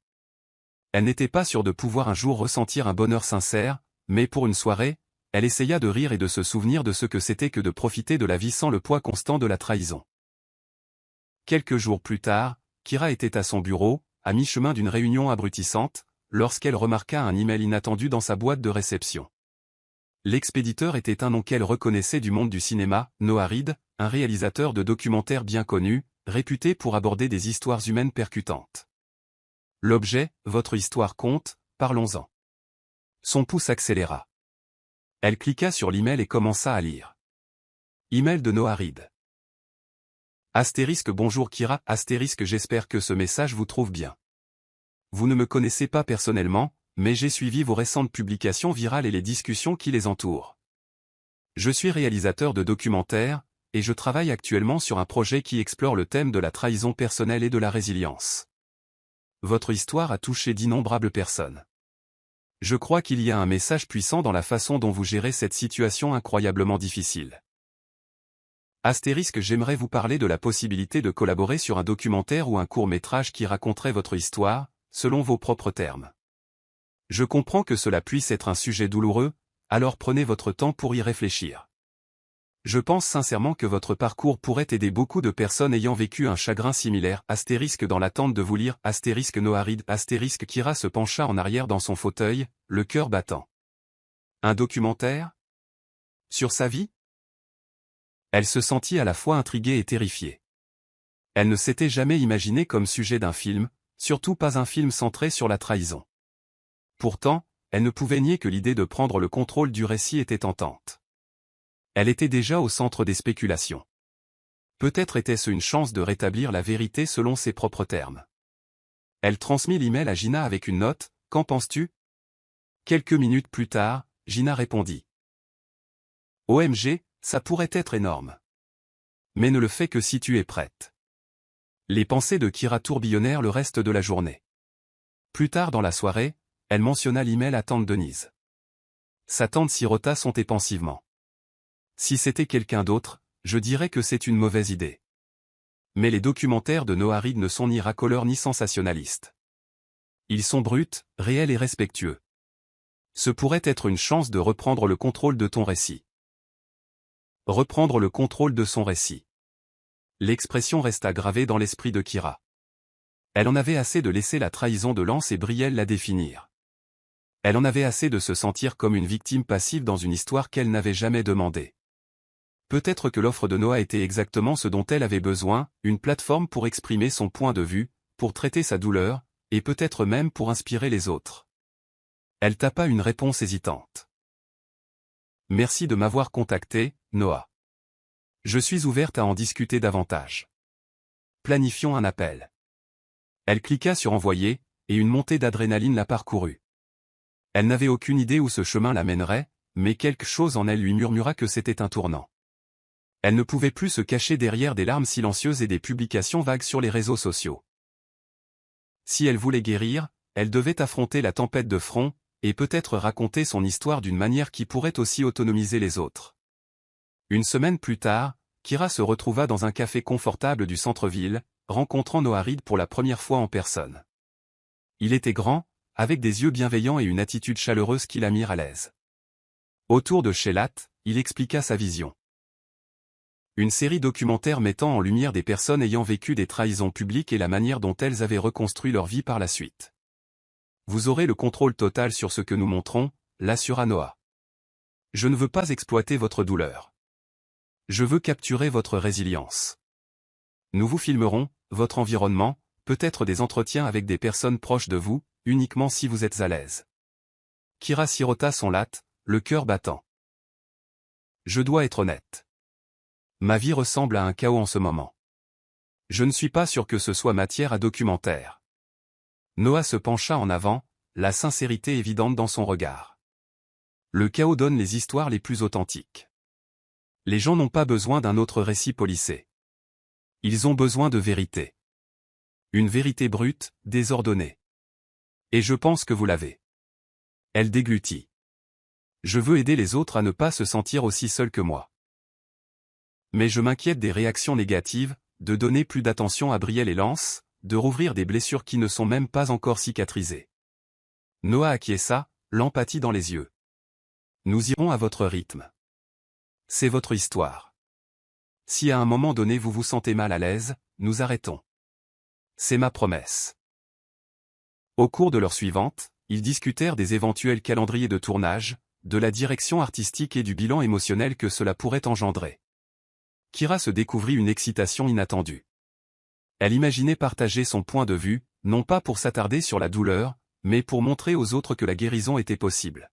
Elle n'était pas sûre de pouvoir un jour ressentir un bonheur sincère, mais pour une soirée, elle essaya de rire et de se souvenir de ce que c'était que de profiter de la vie sans le poids constant de la trahison. Quelques jours plus tard, Kira était à son bureau, à mi-chemin d'une réunion abrutissante, lorsqu'elle remarqua un email inattendu dans sa boîte de réception. L'expéditeur était un nom qu'elle reconnaissait du monde du cinéma, Noah Reed, un réalisateur de documentaires bien connu, réputé pour aborder des histoires humaines percutantes. L'objet, votre histoire compte, parlons-en. Son pouce accéléra. Elle cliqua sur l'email et commença à lire. Email de Noah Reid. Bonjour Kira, j'espère que ce message vous trouve bien. Vous ne me connaissez pas personnellement, mais j'ai suivi vos récentes publications virales et les discussions qui les entourent. Je suis réalisateur de documentaires, et je travaille actuellement sur un projet qui explore le thème de la trahison personnelle et de la résilience. Votre histoire a touché d'innombrables personnes. Je crois qu'il y a un message puissant dans la façon dont vous gérez cette situation incroyablement difficile. J'aimerais vous parler de la possibilité de collaborer sur un documentaire ou un court-métrage qui raconterait votre histoire, selon vos propres termes. Je comprends que cela puisse être un sujet douloureux, alors prenez votre temps pour y réfléchir. Je pense sincèrement que votre parcours pourrait aider beaucoup de personnes ayant vécu un chagrin similaire. Dans l'attente de vous lire. Noah Reid. Kira se pencha en arrière dans son fauteuil, le cœur battant. Un documentaire? Sur sa vie? Elle se sentit à la fois intriguée et terrifiée. Elle ne s'était jamais imaginée comme sujet d'un film, surtout pas un film centré sur la trahison. Pourtant, elle ne pouvait nier que l'idée de prendre le contrôle du récit était tentante. Elle était déjà au centre des spéculations. Peut-être était-ce une chance de rétablir la vérité selon ses propres termes. Elle transmit l'email à Gina avec une note, « Qu'en penses-tu » Quelques minutes plus tard, Gina répondit. « OMG, ça pourrait être énorme. Mais ne le fais que si tu es prête. » Les pensées de Kira tourbillonnèrent le reste de la journée. Plus tard dans la soirée, elle mentionna l'email à tante Denise. Sa tante sirota pensivement. Si c'était quelqu'un d'autre, je dirais que c'est une mauvaise idée. Mais les documentaires de Noah Reid ne sont ni racoleurs ni sensationnalistes. Ils sont bruts, réels et respectueux. Ce pourrait être une chance de reprendre le contrôle de ton récit. Reprendre le contrôle de son récit. L'expression resta gravée dans l'esprit de Kira. Elle en avait assez de laisser la trahison de Lance et Brielle la définir. Elle en avait assez de se sentir comme une victime passive dans une histoire qu'elle n'avait jamais demandée. Peut-être que l'offre de Noah était exactement ce dont elle avait besoin, une plateforme pour exprimer son point de vue, pour traiter sa douleur, et peut-être même pour inspirer les autres. Elle tapa une réponse hésitante. Merci de m'avoir contacté, Noah. Je suis ouverte à en discuter davantage. Planifions un appel. Elle cliqua sur envoyer, et une montée d'adrénaline la parcourut. Elle n'avait aucune idée où ce chemin la mènerait, mais quelque chose en elle lui murmura que c'était un tournant. Elle ne pouvait plus se cacher derrière des larmes silencieuses et des publications vagues sur les réseaux sociaux. Si elle voulait guérir, elle devait affronter la tempête de front, et peut-être raconter son histoire d'une manière qui pourrait aussi autonomiser les autres. Une semaine plus tard, Kira se retrouva dans un café confortable du centre-ville, rencontrant Noah Reid pour la première fois en personne. Il était grand, avec des yeux bienveillants et une attitude chaleureuse qui la mirent à l'aise. Autour de Shelat, il expliqua sa vision. Une série documentaire mettant en lumière des personnes ayant vécu des trahisons publiques et la manière dont elles avaient reconstruit leur vie par la suite. Vous aurez le contrôle total sur ce que nous montrons, l'assura Noah. Je ne veux pas exploiter votre douleur. Je veux capturer votre résilience. Nous vous filmerons, votre environnement, peut-être des entretiens avec des personnes proches de vous, uniquement si vous êtes à l'aise. Kira sirota son latte, le cœur battant. Je dois être honnête. Ma vie ressemble à un chaos en ce moment. Je ne suis pas sûr que ce soit matière à documentaire. Noah se pencha en avant, la sincérité évidente dans son regard. Le chaos donne les histoires les plus authentiques. Les gens n'ont pas besoin d'un autre récit policé. Ils ont besoin de vérité. Une vérité brute, désordonnée. Et je pense que vous l'avez. Elle déglutit. Je veux aider les autres à ne pas se sentir aussi seuls que moi. Mais je m'inquiète des réactions négatives, de donner plus d'attention à Brielle et Lance, de rouvrir des blessures qui ne sont même pas encore cicatrisées. Noah acquiesça, l'empathie dans les yeux. Nous irons à votre rythme. C'est votre histoire. Si à un moment donné vous vous sentez mal à l'aise, nous arrêtons. C'est ma promesse. Au cours de l'heure suivante, ils discutèrent des éventuels calendriers de tournage, de la direction artistique et du bilan émotionnel que cela pourrait engendrer. Kira se découvrit une excitation inattendue. Elle imaginait partager son point de vue, non pas pour s'attarder sur la douleur, mais pour montrer aux autres que la guérison était possible.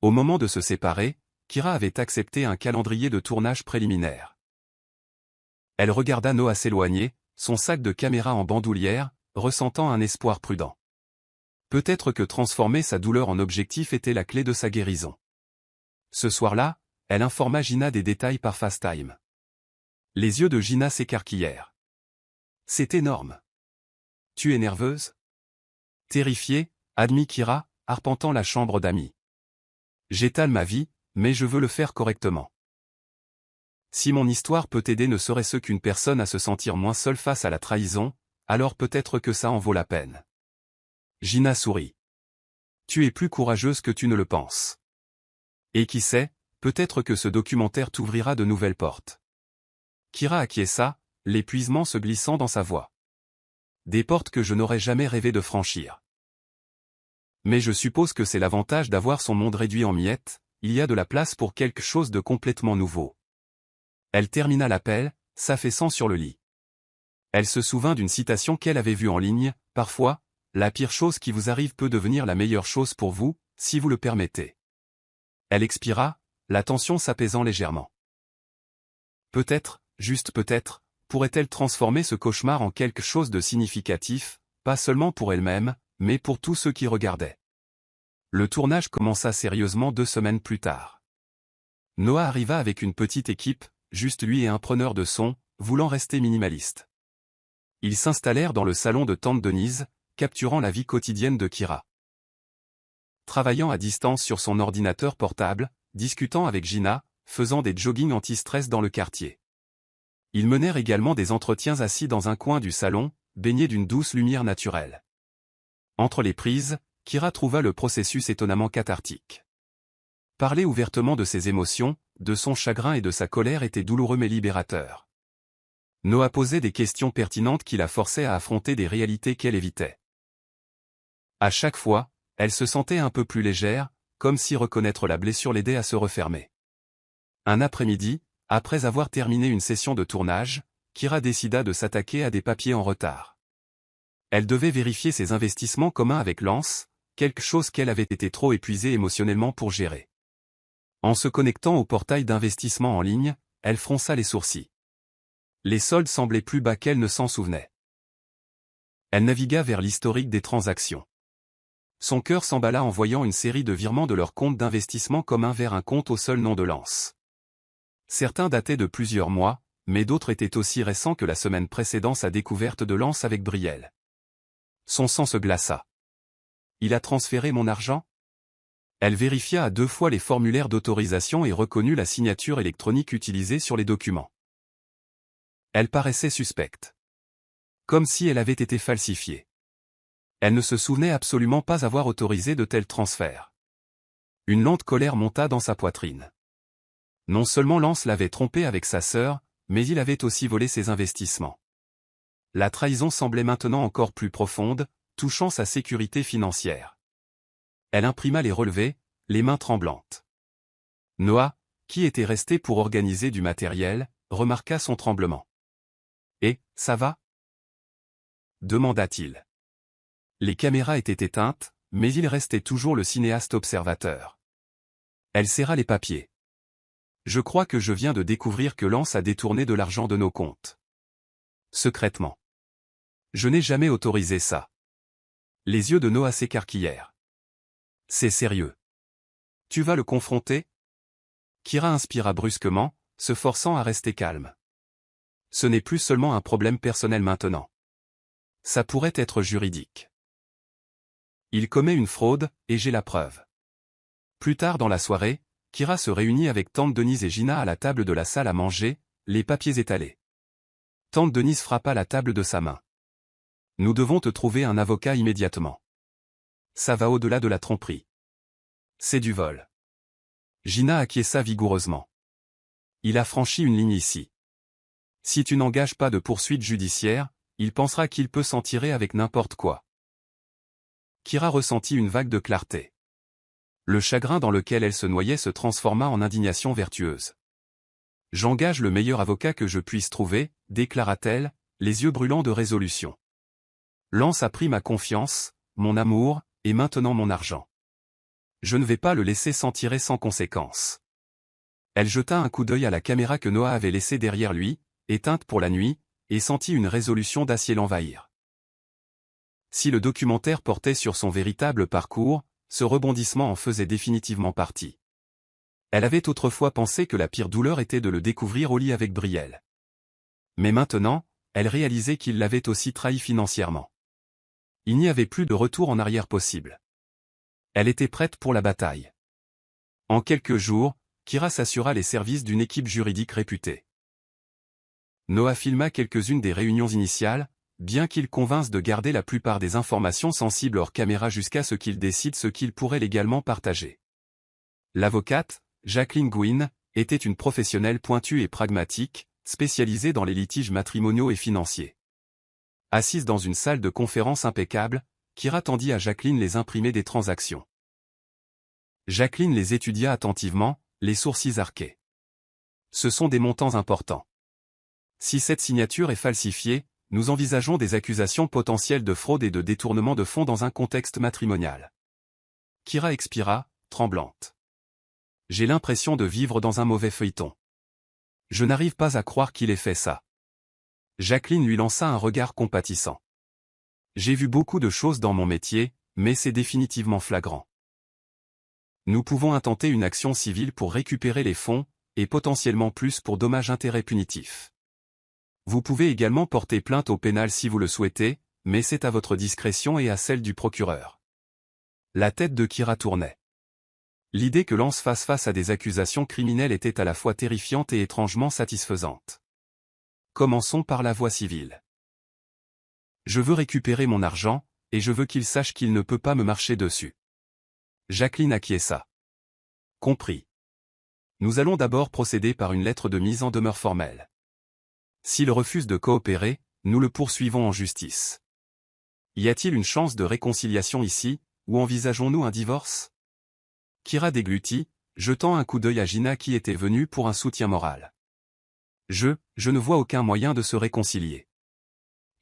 Au moment de se séparer, Kira avait accepté un calendrier de tournage préliminaire. Elle regarda Noah s'éloigner, son sac de caméra en bandoulière, ressentant un espoir prudent. Peut-être que transformer sa douleur en objectif était la clé de sa guérison. Ce soir-là, elle informa Gina des détails par FaceTime. Les yeux de Gina s'écarquillèrent. C'est énorme. Tu es nerveuse? Terrifiée, admit Kira, arpentant la chambre d'amis. J'étale ma vie, mais je veux le faire correctement. Si mon histoire peut aider ne serait-ce qu'une personne à se sentir moins seule face à la trahison, alors peut-être que ça en vaut la peine. Gina sourit. Tu es plus courageuse que tu ne le penses. Et qui sait, peut-être que ce documentaire t'ouvrira de nouvelles portes. Kira acquiesça, l'épuisement se glissant dans sa voix. Des portes que je n'aurais jamais rêvé de franchir. Mais je suppose que c'est l'avantage d'avoir son monde réduit en miettes, il y a de la place pour quelque chose de complètement nouveau. Elle termina l'appel, s'affaissant sur le lit. Elle se souvint d'une citation qu'elle avait vue en ligne, « Parfois, la pire chose qui vous arrive peut devenir la meilleure chose pour vous, si vous le permettez. » Elle expira, la tension s'apaisant légèrement. Peut-être, juste peut-être, pourrait-elle transformer ce cauchemar en quelque chose de significatif, pas seulement pour elle-même, mais pour tous ceux qui regardaient. Le tournage commença sérieusement 2 semaines plus tard. Noah arriva avec une petite équipe, juste lui et un preneur de son, voulant rester minimaliste. Ils s'installèrent dans le salon de tante Denise, capturant la vie quotidienne de Kira. Travaillant à distance sur son ordinateur portable, discutant avec Gina, faisant des joggings anti-stress dans le quartier. Ils menèrent également des entretiens assis dans un coin du salon, baignés d'une douce lumière naturelle. Entre les prises, Kira trouva le processus étonnamment cathartique. Parler ouvertement de ses émotions, de son chagrin et de sa colère était douloureux mais libérateur. Noah posait des questions pertinentes qui la forçaient à affronter des réalités qu'elle évitait. À chaque fois, elle se sentait un peu plus légère, comme si reconnaître la blessure l'aidait à se refermer. Un après-midi, après avoir terminé une session de tournage, Kira décida de s'attaquer à des papiers en retard. Elle devait vérifier ses investissements communs avec Lance, quelque chose qu'elle avait été trop épuisée émotionnellement pour gérer. En se connectant au portail d'investissement en ligne, elle fronça les sourcils. Les soldes semblaient plus bas qu'elle ne s'en souvenait. Elle navigua vers l'historique des transactions. Son cœur s'emballa en voyant une série de virements de leur compte d'investissement commun vers un compte au seul nom de Lance. Certains dataient de plusieurs mois, mais d'autres étaient aussi récents que la semaine précédant sa découverte de Lance avec Brielle. Son sang se glaça. Il a transféré mon argent? Elle vérifia à 2 fois les formulaires d'autorisation et reconnut la signature électronique utilisée sur les documents. Elle paraissait suspecte. Comme si elle avait été falsifiée. Elle ne se souvenait absolument pas avoir autorisé de tels transferts. Une lente colère monta dans sa poitrine. Non seulement Lance l'avait trompée avec sa sœur, mais il avait aussi volé ses investissements. La trahison semblait maintenant encore plus profonde, touchant sa sécurité financière. Elle imprima les relevés, les mains tremblantes. Noah, qui était resté pour organiser du matériel, remarqua son tremblement. « Et, ça va ?» demanda-t-il. Les caméras étaient éteintes, mais il restait toujours le cinéaste observateur. Elle serra les papiers. « Je crois que je viens de découvrir que Lance a détourné de l'argent de nos comptes. Secrètement. Je n'ai jamais autorisé ça. » Les yeux de Noah s'écarquillèrent. « C'est sérieux. Tu vas le confronter ?» Kira inspira brusquement, se forçant à rester calme. Ce n'est plus seulement un problème personnel maintenant. Ça pourrait être juridique. Il commet une fraude, et j'ai la preuve. Plus tard dans la soirée, Kira se réunit avec tante Denise et Gina à la table de la salle à manger, les papiers étalés. Tante Denise frappa la table de sa main. « Nous devons te trouver un avocat immédiatement. Ça va au-delà de la tromperie. C'est du vol. » Gina acquiesça vigoureusement. « Il a franchi une ligne ici. Si tu n'engages pas de poursuite judiciaire, il pensera qu'il peut s'en tirer avec n'importe quoi. » Kira ressentit une vague de clarté. Le chagrin dans lequel elle se noyait se transforma en indignation vertueuse. « J'engage le meilleur avocat que je puisse trouver, » déclara-t-elle, les yeux brûlants de résolution. « Lance a pris ma confiance, mon amour, et maintenant mon argent. Je ne vais pas le laisser s'en tirer sans conséquence. Elle jeta un coup d'œil à la caméra que Noah avait laissée derrière lui, éteinte pour la nuit, et sentit une résolution d'acier l'envahir. Si le documentaire portait sur son véritable parcours, ce rebondissement en faisait définitivement partie. Elle avait autrefois pensé que la pire douleur était de le découvrir au lit avec Brielle. Mais maintenant, elle réalisait qu'il l'avait aussi trahi financièrement. Il n'y avait plus de retour en arrière possible. Elle était prête pour la bataille. En quelques jours, Kira s'assura les services d'une équipe juridique réputée. Noah filma quelques-unes des réunions initiales, bien qu'il convince de garder la plupart des informations sensibles hors caméra jusqu'à ce qu'il décide ce qu'il pourrait légalement partager. L'avocate, Jacqueline Gwynne, était une professionnelle pointue et pragmatique, spécialisée dans les litiges matrimoniaux et financiers. Assise dans une salle de conférence impeccable, Kira tendit à Jacqueline les imprimés des transactions. Jacqueline les étudia attentivement, les sourcils arqués. Ce sont des montants importants. Si cette signature est falsifiée, nous envisageons des accusations potentielles de fraude et de détournement de fonds dans un contexte matrimonial. Kira expira, tremblante. J'ai l'impression de vivre dans un mauvais feuilleton. Je n'arrive pas à croire qu'il ait fait ça. Jacqueline lui lança un regard compatissant. J'ai vu beaucoup de choses dans mon métier, mais c'est définitivement flagrant. Nous pouvons intenter une action civile pour récupérer les fonds, et potentiellement plus pour dommages-intérêts punitifs. Vous pouvez également porter plainte au pénal si vous le souhaitez, mais c'est à votre discrétion et à celle du procureur. La tête de Kira tournait. L'idée que Lance fasse face à des accusations criminelles était à la fois terrifiante et étrangement satisfaisante. Commençons par la voie civile. Je veux récupérer mon argent, et je veux qu'il sache qu'il ne peut pas me marcher dessus. Jacqueline acquiesça. Compris. Nous allons d'abord procéder par une lettre de mise en demeure formelle. S'il refuse de coopérer, nous le poursuivons en justice. Y a-t-il une chance de réconciliation ici, ou envisageons-nous un divorce? Kira déglutit, jetant un coup d'œil à Gina qui était venue pour un soutien moral. Je ne vois aucun moyen de se réconcilier.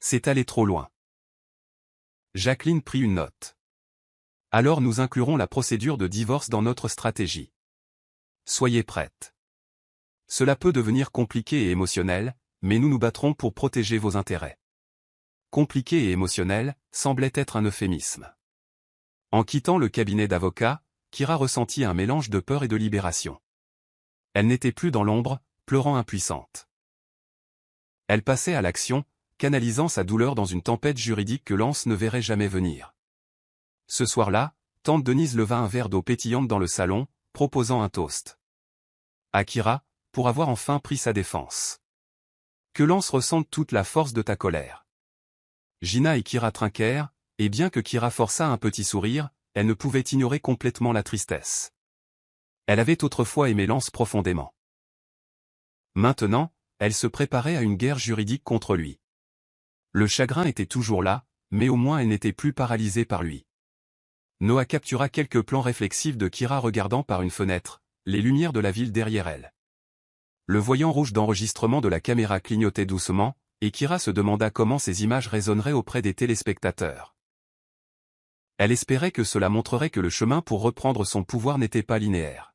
C'est aller trop loin. Jacqueline prit une note. Alors nous inclurons la procédure de divorce dans notre stratégie. Soyez prête. Cela peut devenir compliqué et émotionnel, mais nous nous battrons pour protéger vos intérêts. Compliqué et émotionnel semblait être un euphémisme. En quittant le cabinet d'avocat, Kira ressentit un mélange de peur et de libération. Elle n'était plus dans l'ombre, pleurant impuissante. Elle passait à l'action, canalisant sa douleur dans une tempête juridique que Lance ne verrait jamais venir. Ce soir-là, tante Denise leva un verre d'eau pétillante dans le salon, proposant un toast. À Kira, pour avoir enfin pris sa défense. Que Lance ressente toute la force de ta colère. Gina et Kira trinquèrent, et bien que Kira forçât un petit sourire, elle ne pouvait ignorer complètement la tristesse. Elle avait autrefois aimé Lance profondément. Maintenant, elle se préparait à une guerre juridique contre lui. Le chagrin était toujours là, mais au moins elle n'était plus paralysée par lui. Noah captura quelques plans réflexifs de Kira regardant par une fenêtre, les lumières de la ville derrière elle. Le voyant rouge d'enregistrement de la caméra clignotait doucement, et Kira se demanda comment ces images résonneraient auprès des téléspectateurs. Elle espérait que cela montrerait que le chemin pour reprendre son pouvoir n'était pas linéaire.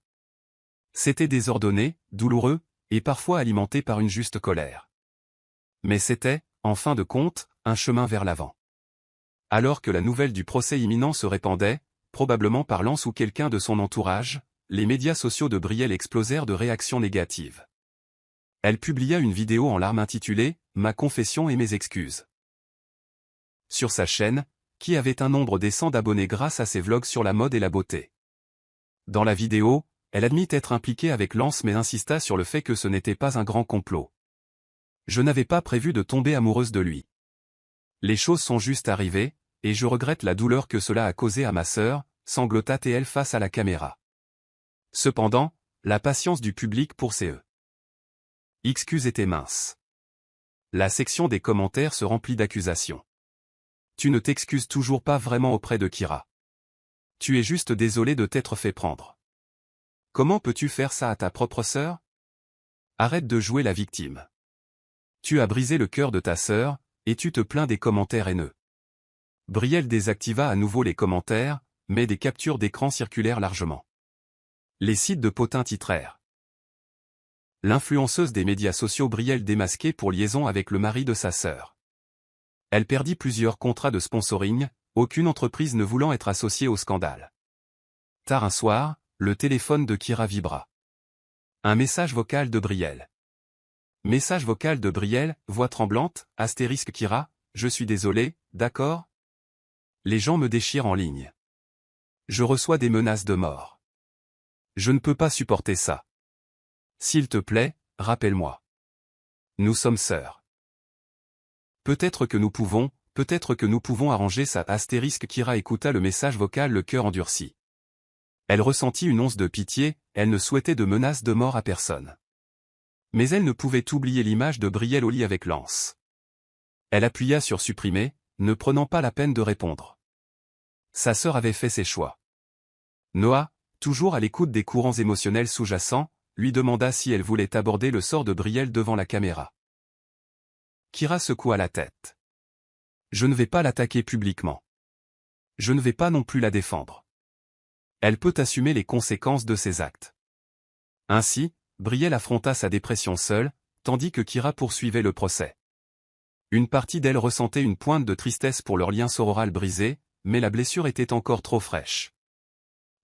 C'était désordonné, douloureux, et parfois alimenté par une juste colère. Mais c'était, en fin de compte, un chemin vers l'avant. Alors que la nouvelle du procès imminent se répandait, probablement par Lance ou quelqu'un de son entourage, les médias sociaux de Brielle explosèrent de réactions négatives. Elle publia une vidéo en larmes intitulée « Ma confession et mes excuses ». Sur sa chaîne, qui avait un nombre décent d'abonnés grâce à ses vlogs sur la mode et la beauté. Dans la vidéo, elle admit être impliquée avec Lance mais insista sur le fait que ce n'était pas un grand complot. Je n'avais pas prévu de tomber amoureuse de lui. Les choses sont juste arrivées, et je regrette la douleur que cela a causée à ma sœur, sanglota-t-elle face à la caméra. Cependant, la patience du public pour ses excuses était mince. La section des commentaires se remplit d'accusations. Tu ne t'excuses toujours pas vraiment auprès de Kira. Tu es juste désolé de t'être fait prendre. Comment peux-tu faire ça à ta propre sœur? Arrête de jouer la victime. Tu as brisé le cœur de ta sœur, et tu te plains des commentaires haineux. Brielle désactiva à nouveau les commentaires, mais des captures d'écran circulèrent largement. Les sites de potins titrèrent. L'influenceuse des médias sociaux Brielle démasquée pour liaison avec le mari de sa sœur. Elle perdit plusieurs contrats de sponsoring, aucune entreprise ne voulant être associée au scandale. Tard un soir, le téléphone de Kira vibra. Un message vocal de Brielle. Message vocal de Brielle, voix tremblante, astérisque Kira, je suis désolé, d'accord? Les gens me déchirent en ligne. Je reçois des menaces de mort. Je ne peux pas supporter ça. S'il te plaît, rappelle-moi. Nous sommes sœurs. Peut-être que nous pouvons arranger ça. Astérisque Kira écouta le message vocal le cœur endurci. Elle ressentit une once de pitié, elle ne souhaitait de menaces de mort à personne. Mais elle ne pouvait oublier l'image de Brielle au lit avec Lance. Elle appuya sur supprimer, ne prenant pas la peine de répondre. Sa sœur avait fait ses choix. Noah, toujours à l'écoute des courants émotionnels sous-jacents, lui demanda si elle voulait aborder le sort de Brielle devant la caméra. Kira secoua la tête. Je ne vais pas l'attaquer publiquement. Je ne vais pas non plus la défendre. Elle peut assumer les conséquences de ses actes. Ainsi, Brielle affronta sa dépression seule, tandis que Kira poursuivait le procès. Une partie d'elle ressentait une pointe de tristesse pour leur lien sororal brisé, mais la blessure était encore trop fraîche.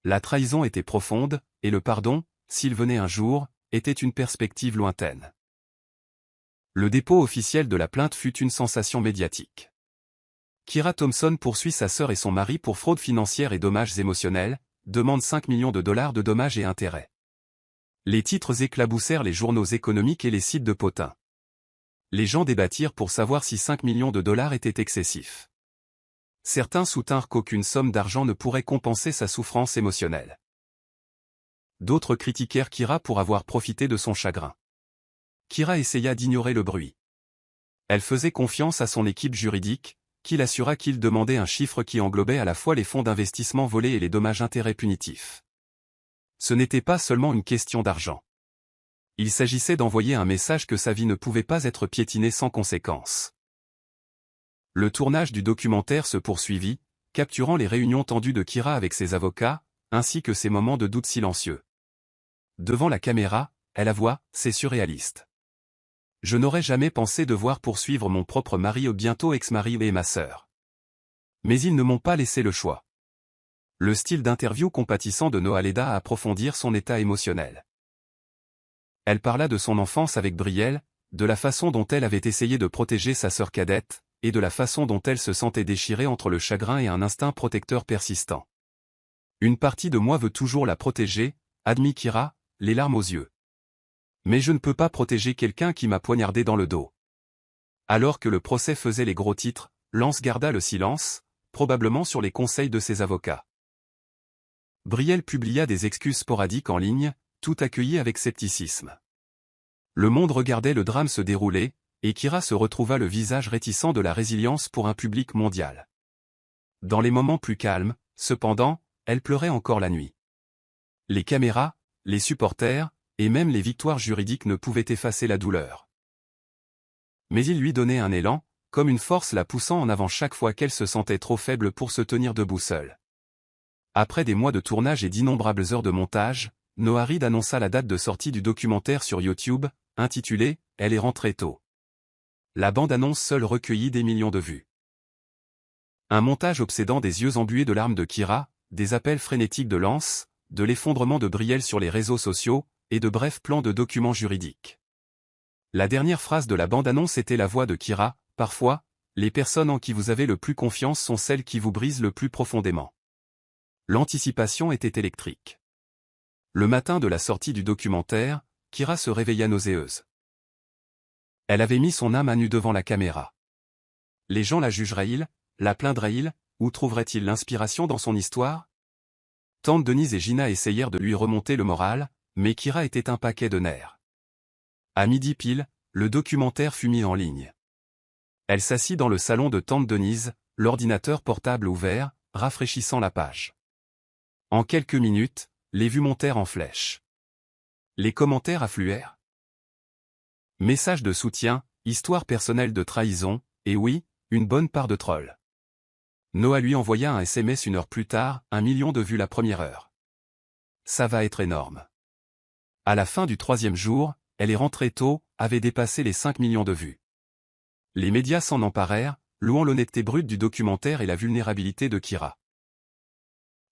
La trahison était profonde, et le pardon, s'il venait un jour, était une perspective lointaine. Le dépôt officiel de la plainte fut une sensation médiatique. Kira Thompson poursuit sa sœur et son mari pour fraude financière et dommages émotionnels, demande 5 millions de dollars de dommages et intérêts. Les titres éclaboussèrent les journaux économiques et les sites de potins. Les gens débattirent pour savoir si 5 millions de dollars étaient excessifs. Certains soutinrent qu'aucune somme d'argent ne pourrait compenser sa souffrance émotionnelle. D'autres critiquèrent Kira pour avoir profité de son chagrin. Kira essaya d'ignorer le bruit. Elle faisait confiance à son équipe juridique, qui l'assura qu'il demandait un chiffre qui englobait à la fois les fonds d'investissement volés et les dommages-intérêts punitifs. Ce n'était pas seulement une question d'argent. Il s'agissait d'envoyer un message que sa vie ne pouvait pas être piétinée sans conséquence. Le tournage du documentaire se poursuivit, capturant les réunions tendues de Kira avec ses avocats, ainsi que ses moments de doute silencieux. Devant la caméra, elle avoua, c'est surréaliste. Je n'aurais jamais pensé devoir poursuivre mon propre mari ou bientôt ex-mari et ma sœur. Mais ils ne m'ont pas laissé le choix. Le style d'interview compatissant de Noah l'aida à approfondir son état émotionnel. Elle parla de son enfance avec Brielle, de la façon dont elle avait essayé de protéger sa sœur cadette, et de la façon dont elle se sentait déchirée entre le chagrin et un instinct protecteur persistant. Une partie de moi veut toujours la protéger, admit Kira, les larmes aux yeux. Mais je ne peux pas protéger quelqu'un qui m'a poignardé dans le dos. Alors que le procès faisait les gros titres, Lance garda le silence, probablement sur les conseils de ses avocats. Brielle publia des excuses sporadiques en ligne, tout accueilli avec scepticisme. Le monde regardait le drame se dérouler, et Kira se retrouva le visage réticent de la résilience pour un public mondial. Dans les moments plus calmes, cependant, elle pleurait encore la nuit. Les caméras, les supporters, et même les victoires juridiques ne pouvaient effacer la douleur. Mais il lui donnait un élan, comme une force la poussant en avant chaque fois qu'elle se sentait trop faible pour se tenir debout seule. Après des mois de tournage et d'innombrables heures de montage, Noah Reid annonça la date de sortie du documentaire sur YouTube, intitulé « Elle est rentrée tôt ». La bande-annonce seule recueillit des millions de vues. Un montage obsédant des yeux embués de larmes de Kira, des appels frénétiques de Lance, de l'effondrement de Brielle sur les réseaux sociaux, et de brefs plans de documents juridiques. La dernière phrase de la bande-annonce était la voix de Kira, « Parfois, les personnes en qui vous avez le plus confiance sont celles qui vous brisent le plus profondément. » L'anticipation était électrique. Le matin de la sortie du documentaire, Kira se réveilla nauséeuse. Elle avait mis son âme à nu devant la caméra. Les gens la jugeraient-ils, la plaindraient-ils, où trouveraient-ils l'inspiration dans son histoire? Tante Denise et Gina essayèrent de lui remonter le moral, mais Kira était un paquet de nerfs. À midi pile, le documentaire fut mis en ligne. Elle s'assit dans le salon de Tante Denise, l'ordinateur portable ouvert, rafraîchissant la page. En quelques minutes, les vues montèrent en flèche. Les commentaires affluèrent. Messages de soutien, histoire personnelle de trahison, et oui, une bonne part de trolls. Noah lui envoya un SMS une heure plus tard, 1 million de vues la première heure. Ça va être énorme. À la fin du 3e jour, elle est rentrée tôt, avait dépassé les 5 millions de vues. Les médias s'en emparèrent, louant l'honnêteté brute du documentaire et la vulnérabilité de Kyra.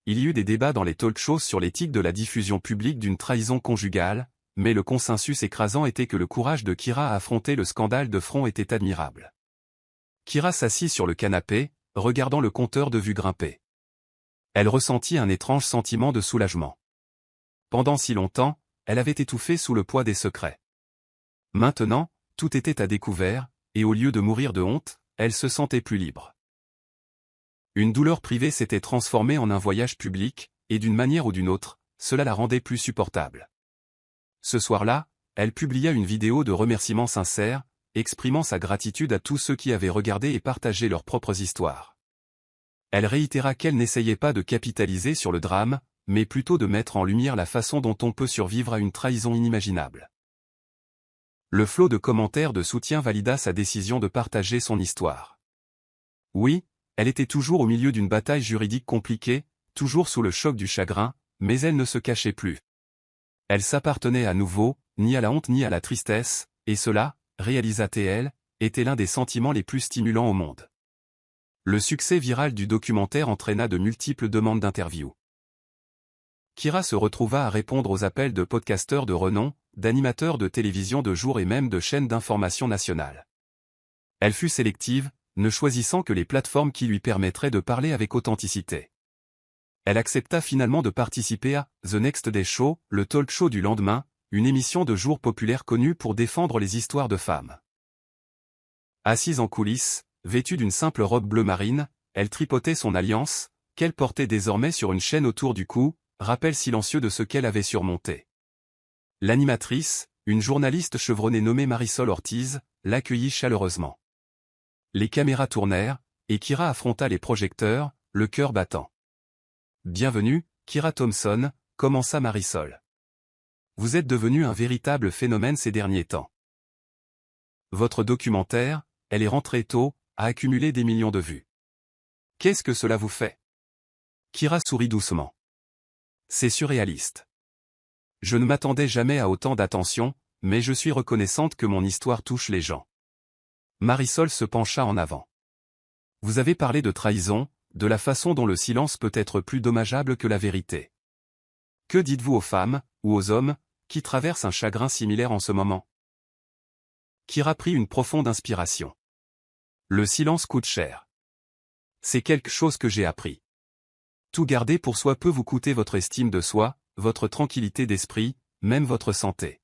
Il y eut des débats dans les talk-shows sur l'éthique de la diffusion publique d'une trahison conjugale, mais le consensus écrasant était que le courage de Kyra à affronter le scandale de front était admirable. Kyra s'assit sur le canapé, regardant le compteur de vues grimper. Elle ressentit un étrange sentiment de soulagement. Pendant si longtemps, elle avait étouffé sous le poids des secrets. Maintenant, tout était à découvert, et au lieu de mourir de honte, elle se sentait plus libre. Une douleur privée s'était transformée en un voyage public, et d'une manière ou d'une autre, cela la rendait plus supportable. Ce soir-là, elle publia une vidéo de remerciements sincères, exprimant sa gratitude à tous ceux qui avaient regardé et partagé leurs propres histoires. Elle réitéra qu'elle n'essayait pas de capitaliser sur le drame, mais plutôt de mettre en lumière la façon dont on peut survivre à une trahison inimaginable. Le flot de commentaires de soutien valida sa décision de partager son histoire. Oui, elle était toujours au milieu d'une bataille juridique compliquée, toujours sous le choc du chagrin, mais elle ne se cachait plus. Elle s'appartenait à nouveau, ni à la honte ni à la tristesse, et cela, réalisa-t-elle, était l'un des sentiments les plus stimulants au monde. Le succès viral du documentaire entraîna de multiples demandes d'interviews. Kyra se retrouva à répondre aux appels de podcasteurs de renom, d'animateurs de télévision de jour et même de chaînes d'information nationales. Elle fut sélective, ne choisissant que les plateformes qui lui permettraient de parler avec authenticité. Elle accepta finalement de participer à The Next Day Show, le talk show du lendemain, une émission de jour populaire connue pour défendre les histoires de femmes. Assise en coulisses, vêtue d'une simple robe bleu marine, elle tripotait son alliance, qu'elle portait désormais sur une chaîne autour du cou, rappel silencieux de ce qu'elle avait surmonté. L'animatrice, une journaliste chevronnée nommée Marisol Ortiz, l'accueillit chaleureusement. Les caméras tournèrent, et Kyra affronta les projecteurs, le cœur battant. « Bienvenue, Kyra Thompson », commença Marisol. « Vous êtes devenue un véritable phénomène ces derniers temps. Votre documentaire, Elle est rentrée tôt, a accumulé des millions de vues. Qu'est-ce que cela vous fait ?» Kyra sourit doucement. « C'est surréaliste. Je ne m'attendais jamais à autant d'attention, mais je suis reconnaissante que mon histoire touche les gens. » Marisol se pencha en avant. « Vous avez parlé de trahison, de la façon dont le silence peut être plus dommageable que la vérité. Que dites-vous aux femmes, ou aux hommes, qui traversent un chagrin similaire en ce moment ?» Kyra prit une profonde inspiration. « Le silence coûte cher. C'est quelque chose que j'ai appris. Tout garder pour soi peut vous coûter votre estime de soi, votre tranquillité d'esprit, même votre santé.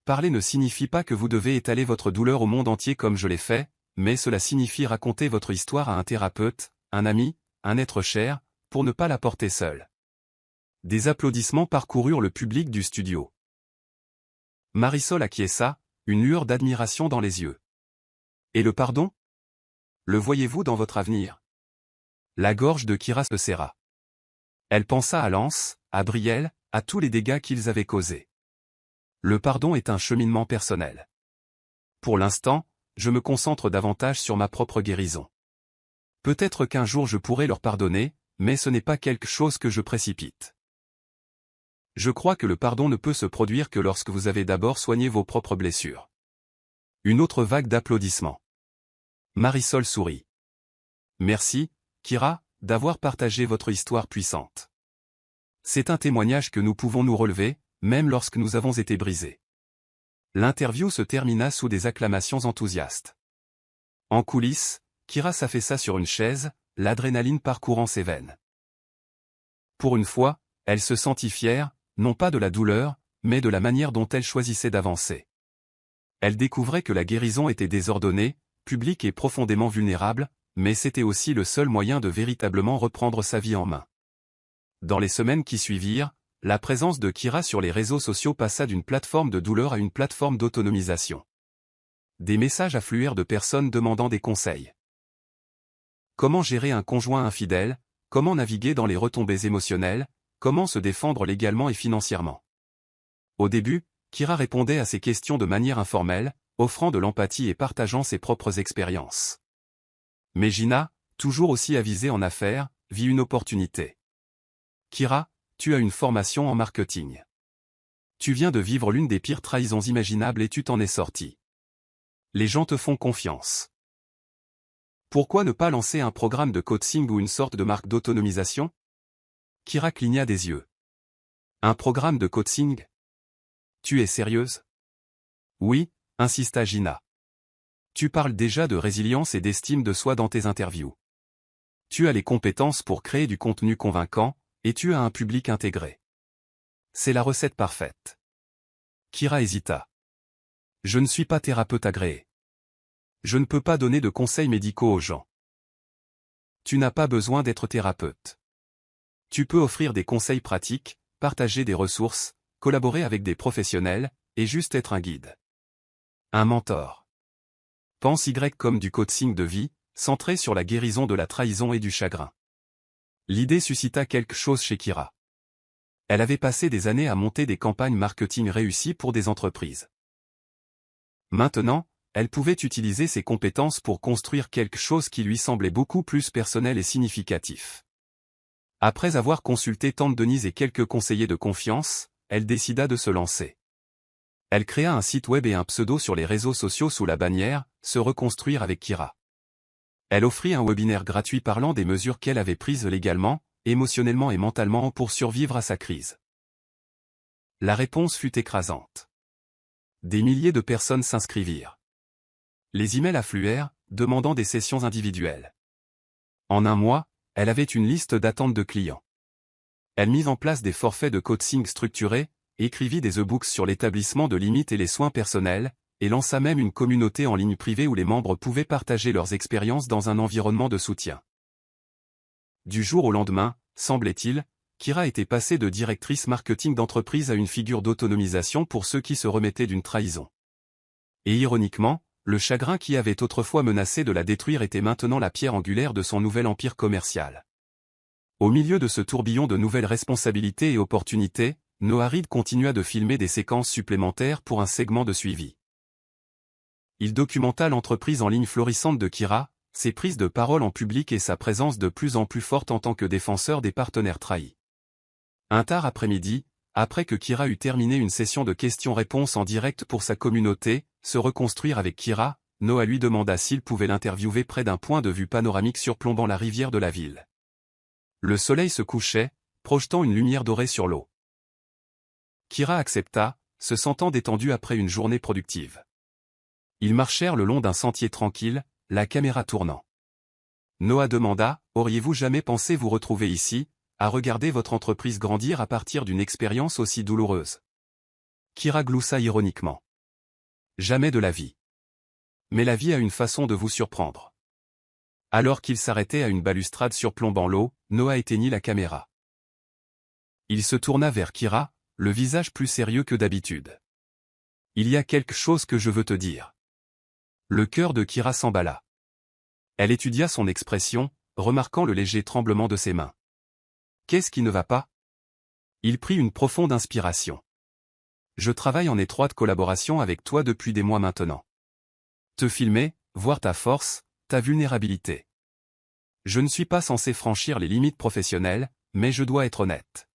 Parler ne signifie pas que vous devez étaler votre douleur au monde entier comme je l'ai fait, mais cela signifie raconter votre histoire à un thérapeute, un ami, un être cher, pour ne pas la porter seule. » Des applaudissements parcoururent le public du studio. Marisol acquiesça, une lueur d'admiration dans les yeux. « Et le pardon ? Le voyez-vous dans votre avenir ?» La gorge de Kyra se serra. Elle pensa à Lance, à Brielle, à tous les dégâts qu'ils avaient causés. Le pardon est un cheminement personnel. Pour l'instant, je me concentre davantage sur ma propre guérison. Peut-être qu'un jour je pourrai leur pardonner, mais ce n'est pas quelque chose que je précipite. Je crois que le pardon ne peut se produire que lorsque vous avez d'abord soigné vos propres blessures. Une autre vague d'applaudissements. Marisol sourit. Merci, Kyra, d'avoir partagé votre histoire puissante. C'est un témoignage que nous pouvons nous relever, même lorsque nous avons été brisés. L'interview se termina sous des acclamations enthousiastes. En coulisses, Kyra s'affaissa sur une chaise, l'adrénaline parcourant ses veines. Pour une fois, elle se sentit fière, non pas de la douleur, mais de la manière dont elle choisissait d'avancer. Elle découvrait que la guérison était désordonnée, publique et profondément vulnérable, mais c'était aussi le seul moyen de véritablement reprendre sa vie en main. Dans les semaines qui suivirent, la présence de Kyra sur les réseaux sociaux passa d'une plateforme de douleur à une plateforme d'autonomisation. Des messages affluèrent de personnes demandant des conseils. Comment gérer un conjoint infidèle, comment naviguer dans les retombées émotionnelles, comment se défendre légalement et financièrement. Au début, Kyra répondait à ces questions de manière informelle, offrant de l'empathie et partageant ses propres expériences. Mais Gina, toujours aussi avisée en affaires, vit une opportunité. « Kyra, tu as une formation en marketing. Tu viens de vivre l'une des pires trahisons imaginables et tu t'en es sorti. Les gens te font confiance. Pourquoi ne pas lancer un programme de coaching ou une sorte de marque d'autonomisation? Kira cligna des yeux. Un programme de coaching? Tu es sérieuse? Oui, insista Gina. Tu parles déjà de résilience et d'estime de soi dans tes interviews. Tu as les compétences pour créer du contenu convaincant, et tu as un public intégré. C'est la recette parfaite. Kira hésita. Je ne suis pas thérapeute agréé. Je ne peux pas donner de conseils médicaux aux gens. Tu n'as pas besoin d'être thérapeute. Tu peux offrir des conseils pratiques, partager des ressources, collaborer avec des professionnels, et juste être un guide. Un mentor. Pense Y comme du coaching de vie, centré sur la guérison de la trahison et du chagrin. L'idée suscita quelque chose chez Kira. Elle avait passé des années à monter des campagnes marketing réussies pour des entreprises. Maintenant, elle pouvait utiliser ses compétences pour construire quelque chose qui lui semblait beaucoup plus personnel et significatif. Après avoir consulté tante Denise et quelques conseillers de confiance, elle décida de se lancer. Elle créa un site web et un pseudo sur les réseaux sociaux sous la bannière « Se reconstruire avec Kira ». Elle offrit un webinaire gratuit parlant des mesures qu'elle avait prises légalement, émotionnellement et mentalement pour survivre à sa crise. La réponse fut écrasante. Des milliers de personnes s'inscrivirent. Les emails affluèrent, demandant des sessions individuelles. En un mois, elle avait une liste d'attente de clients. Elle mit en place des forfaits de coaching structurés, écrivit des e-books sur l'établissement de limites et les soins personnels, et lança même une communauté en ligne privée où les membres pouvaient partager leurs expériences dans un environnement de soutien. Du jour au lendemain, semblait-il, Kira était passée de directrice marketing d'entreprise à une figure d'autonomisation pour ceux qui se remettaient d'une trahison. Et ironiquement, le chagrin qui avait autrefois menacé de la détruire était maintenant la pierre angulaire de son nouvel empire commercial. Au milieu de ce tourbillon de nouvelles responsabilités et opportunités, Noah Reed continua de filmer des séquences supplémentaires pour un segment de suivi. Il documenta l'entreprise en ligne florissante de Kira, ses prises de parole en public et sa présence de plus en plus forte en tant que défenseur des partenaires trahis. Un tard après-midi, après que Kira eut terminé une session de questions-réponses en direct pour sa communauté, Se reconstruire avec Kira, Noah lui demanda s'il pouvait l'interviewer près d'un point de vue panoramique surplombant la rivière de la ville. Le soleil se couchait, projetant une lumière dorée sur l'eau. Kira accepta, se sentant détendue après une journée productive. Ils marchèrent le long d'un sentier tranquille, la caméra tournant. Noah demanda, « Auriez-vous jamais pensé vous retrouver ici, à regarder votre entreprise grandir à partir d'une expérience aussi douloureuse ?» Kira gloussa ironiquement. « Jamais de la vie. Mais la vie a une façon de vous surprendre. » Alors qu'il s'arrêtait à une balustrade surplombant l'eau, Noah éteignit la caméra. Il se tourna vers Kira, le visage plus sérieux que d'habitude. « Il y a quelque chose que je veux te dire. » Le cœur de Kira s'emballa. Elle étudia son expression, remarquant le léger tremblement de ses mains. « Qu'est-ce qui ne va pas ?» Il prit une profonde inspiration. « Je travaille en étroite collaboration avec toi depuis des mois maintenant. Te filmer, voir ta force, ta vulnérabilité. Je ne suis pas censé franchir les limites professionnelles, mais je dois être honnête.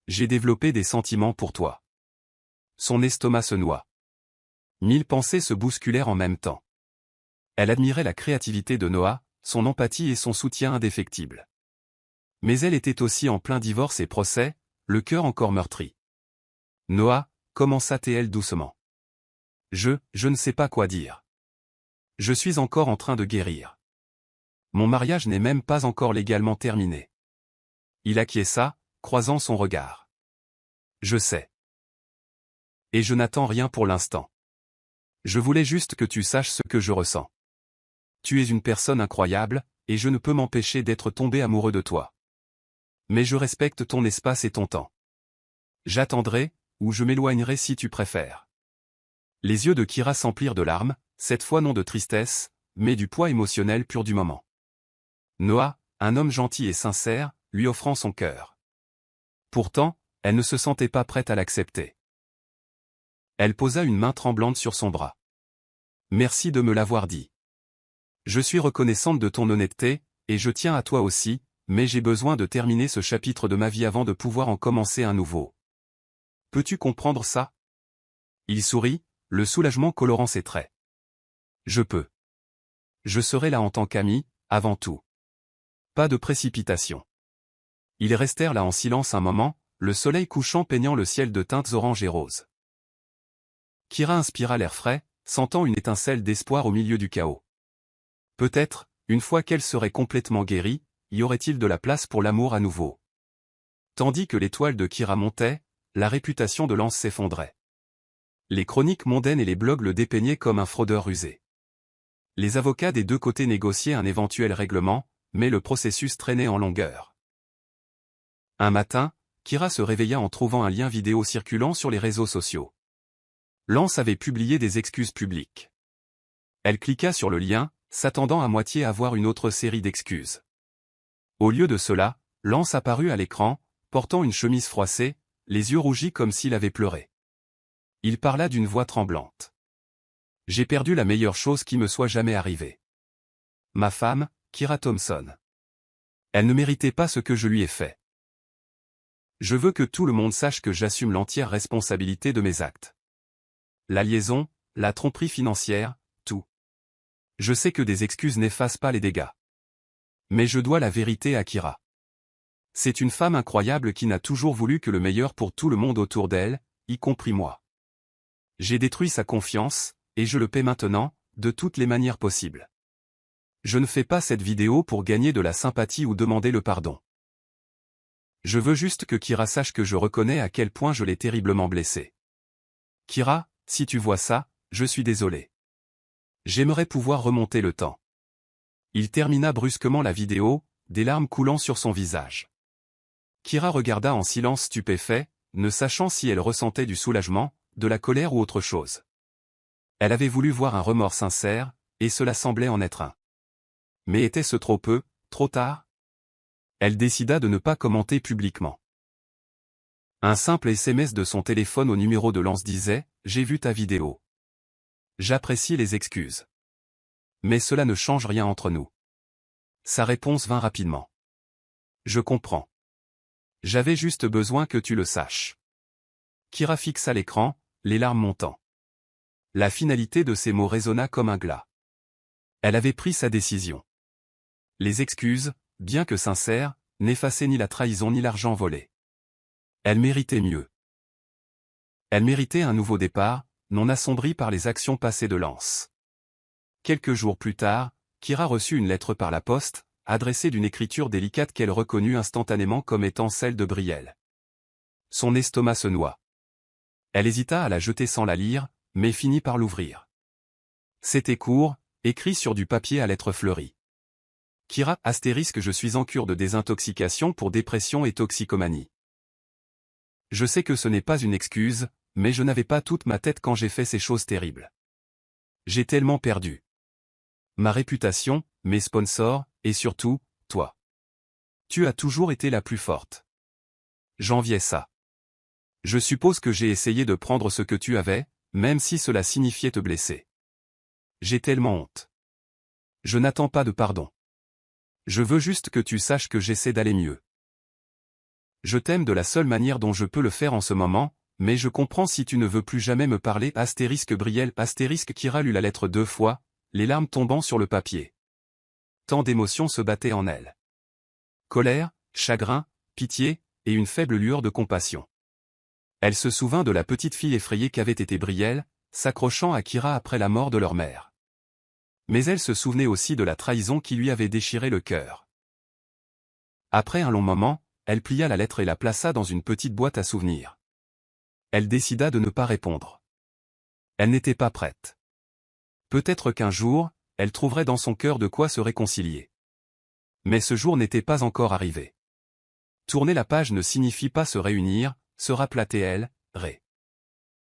J'ai développé des sentiments pour toi. » Son estomac se noua. 1000 pensées se bousculèrent en même temps. Elle admirait la créativité de Noah, son empathie et son soutien indéfectible. Mais elle était aussi en plein divorce et procès, le cœur encore meurtri. « Noah, » commença-t-elle doucement. « Je ne sais pas quoi dire. Je suis encore en train de guérir. Mon mariage n'est même pas encore légalement terminé. » Il acquiesça, croisant son regard. « Je sais. Et je n'attends rien pour l'instant. Je voulais juste que tu saches ce que je ressens. Tu es une personne incroyable, et je ne peux m'empêcher d'être tombé amoureux de toi. Mais je respecte ton espace et ton temps. J'attendrai, ou je m'éloignerai si tu préfères. » Les yeux de Kira s'emplirent de larmes, cette fois non de tristesse, mais du poids émotionnel pur du moment. Noah, un homme gentil et sincère, lui offrant son cœur. Pourtant, elle ne se sentait pas prête à l'accepter. Elle posa une main tremblante sur son bras. « Merci de me l'avoir dit. Je suis reconnaissante de ton honnêteté, et je tiens à toi aussi, mais j'ai besoin de terminer ce chapitre de ma vie avant de pouvoir en commencer un nouveau. » Peux-tu comprendre ça? Il sourit, le soulagement colorant ses traits. Je peux. Je serai là en tant qu'ami, avant tout. Pas de précipitation. Ils restèrent là en silence un moment, le soleil couchant peignant le ciel de teintes orange et rose. Kira inspira l'air frais, sentant une étincelle d'espoir au milieu du chaos. Peut-être, une fois qu'elle serait complètement guérie, y aurait-il de la place pour l'amour à nouveau. Tandis que l'étoile de Kira montait, la réputation de Lance s'effondrait. Les chroniques mondaines et les blogs le dépeignaient comme un fraudeur rusé. Les avocats des deux côtés négociaient un éventuel règlement, mais le processus traînait en longueur. Un matin, Kira se réveilla en trouvant un lien vidéo circulant sur les réseaux sociaux. Lance avait publié des excuses publiques. Elle cliqua sur le lien, s'attendant à moitié à voir une autre série d'excuses. Au lieu de cela, Lance apparut à l'écran, portant une chemise froissée, les yeux rougis comme s'il avait pleuré. Il parla d'une voix tremblante. « J'ai perdu la meilleure chose qui me soit jamais arrivée. Ma femme, Kira Thompson. Elle ne méritait pas ce que je lui ai fait. Je veux que tout le monde sache que j'assume l'entière responsabilité de mes actes. La liaison, la tromperie financière, tout. Je sais que des excuses n'effacent pas les dégâts. Mais je dois la vérité à Kira. C'est une femme incroyable qui n'a toujours voulu que le meilleur pour tout le monde autour d'elle, y compris moi. J'ai détruit sa confiance, et je le paie maintenant, de toutes les manières possibles. Je ne fais pas cette vidéo pour gagner de la sympathie ou demander le pardon. Je veux juste que Kira sache que je reconnais à quel point je l'ai terriblement blessée. Kira, si tu vois ça, je suis désolé. J'aimerais pouvoir remonter le temps. » Il termina brusquement la vidéo, des larmes coulant sur son visage. Kira regarda en silence stupéfait, ne sachant si elle ressentait du soulagement, de la colère ou autre chose. Elle avait voulu voir un remords sincère, et cela semblait en être un. Mais était-ce trop peu, trop tard? Elle décida de ne pas commenter publiquement. Un simple SMS de son téléphone au numéro de Lance disait « J'ai vu ta vidéo. J'apprécie les excuses. Mais cela ne change rien entre nous. » Sa réponse vint rapidement. « Je comprends. J'avais juste besoin que tu le saches. » Kira fixa l'écran, les larmes montant. La finalité de ces mots résonna comme un glas. Elle avait pris sa décision. Les excuses, bien que sincères, n'effaçaient ni la trahison ni l'argent volé. Elle méritait mieux. Elle méritait un nouveau départ, non assombri par les actions passées de Lance. Quelques jours plus tard, Kira reçut une lettre par la poste, adressée d'une écriture délicate qu'elle reconnut instantanément comme étant celle de Brielle. Son estomac se noua. Elle hésita à la jeter sans la lire, mais finit par l'ouvrir. C'était court, écrit sur du papier à lettres fleuries. Kira, je suis en cure de désintoxication pour dépression et toxicomanie. Je sais que ce n'est pas une excuse, mais je n'avais pas toute ma tête quand j'ai fait ces choses terribles. J'ai tellement perdu. Ma réputation, mes sponsors, et surtout, toi. Tu as toujours été la plus forte. J'enviais ça. Je suppose que j'ai essayé de prendre ce que tu avais, même si cela signifiait te blesser. J'ai tellement honte. Je n'attends pas de pardon. Je veux juste que tu saches que j'essaie d'aller mieux. Je t'aime de la seule manière dont je peux le faire en ce moment, mais je comprends si tu ne veux plus jamais me parler. Brielle Kira lut la lettre 2 fois, les larmes tombant sur le papier. Tant d'émotions se battaient en elle. Colère, chagrin, pitié, et une faible lueur de compassion. Elle se souvint de la petite fille effrayée qu'avait été Brielle, s'accrochant à Kira après la mort de leur mère. Mais elle se souvenait aussi de la trahison qui lui avait déchiré le cœur. Après un long moment, elle plia la lettre et la plaça dans une petite boîte à souvenirs. Elle décida de ne pas répondre. Elle n'était pas prête. Peut-être qu'un jour, elle trouverait dans son cœur de quoi se réconcilier. Mais ce jour n'était pas encore arrivé. Tourner la page ne signifie pas se réunir, se rappelatait-elle,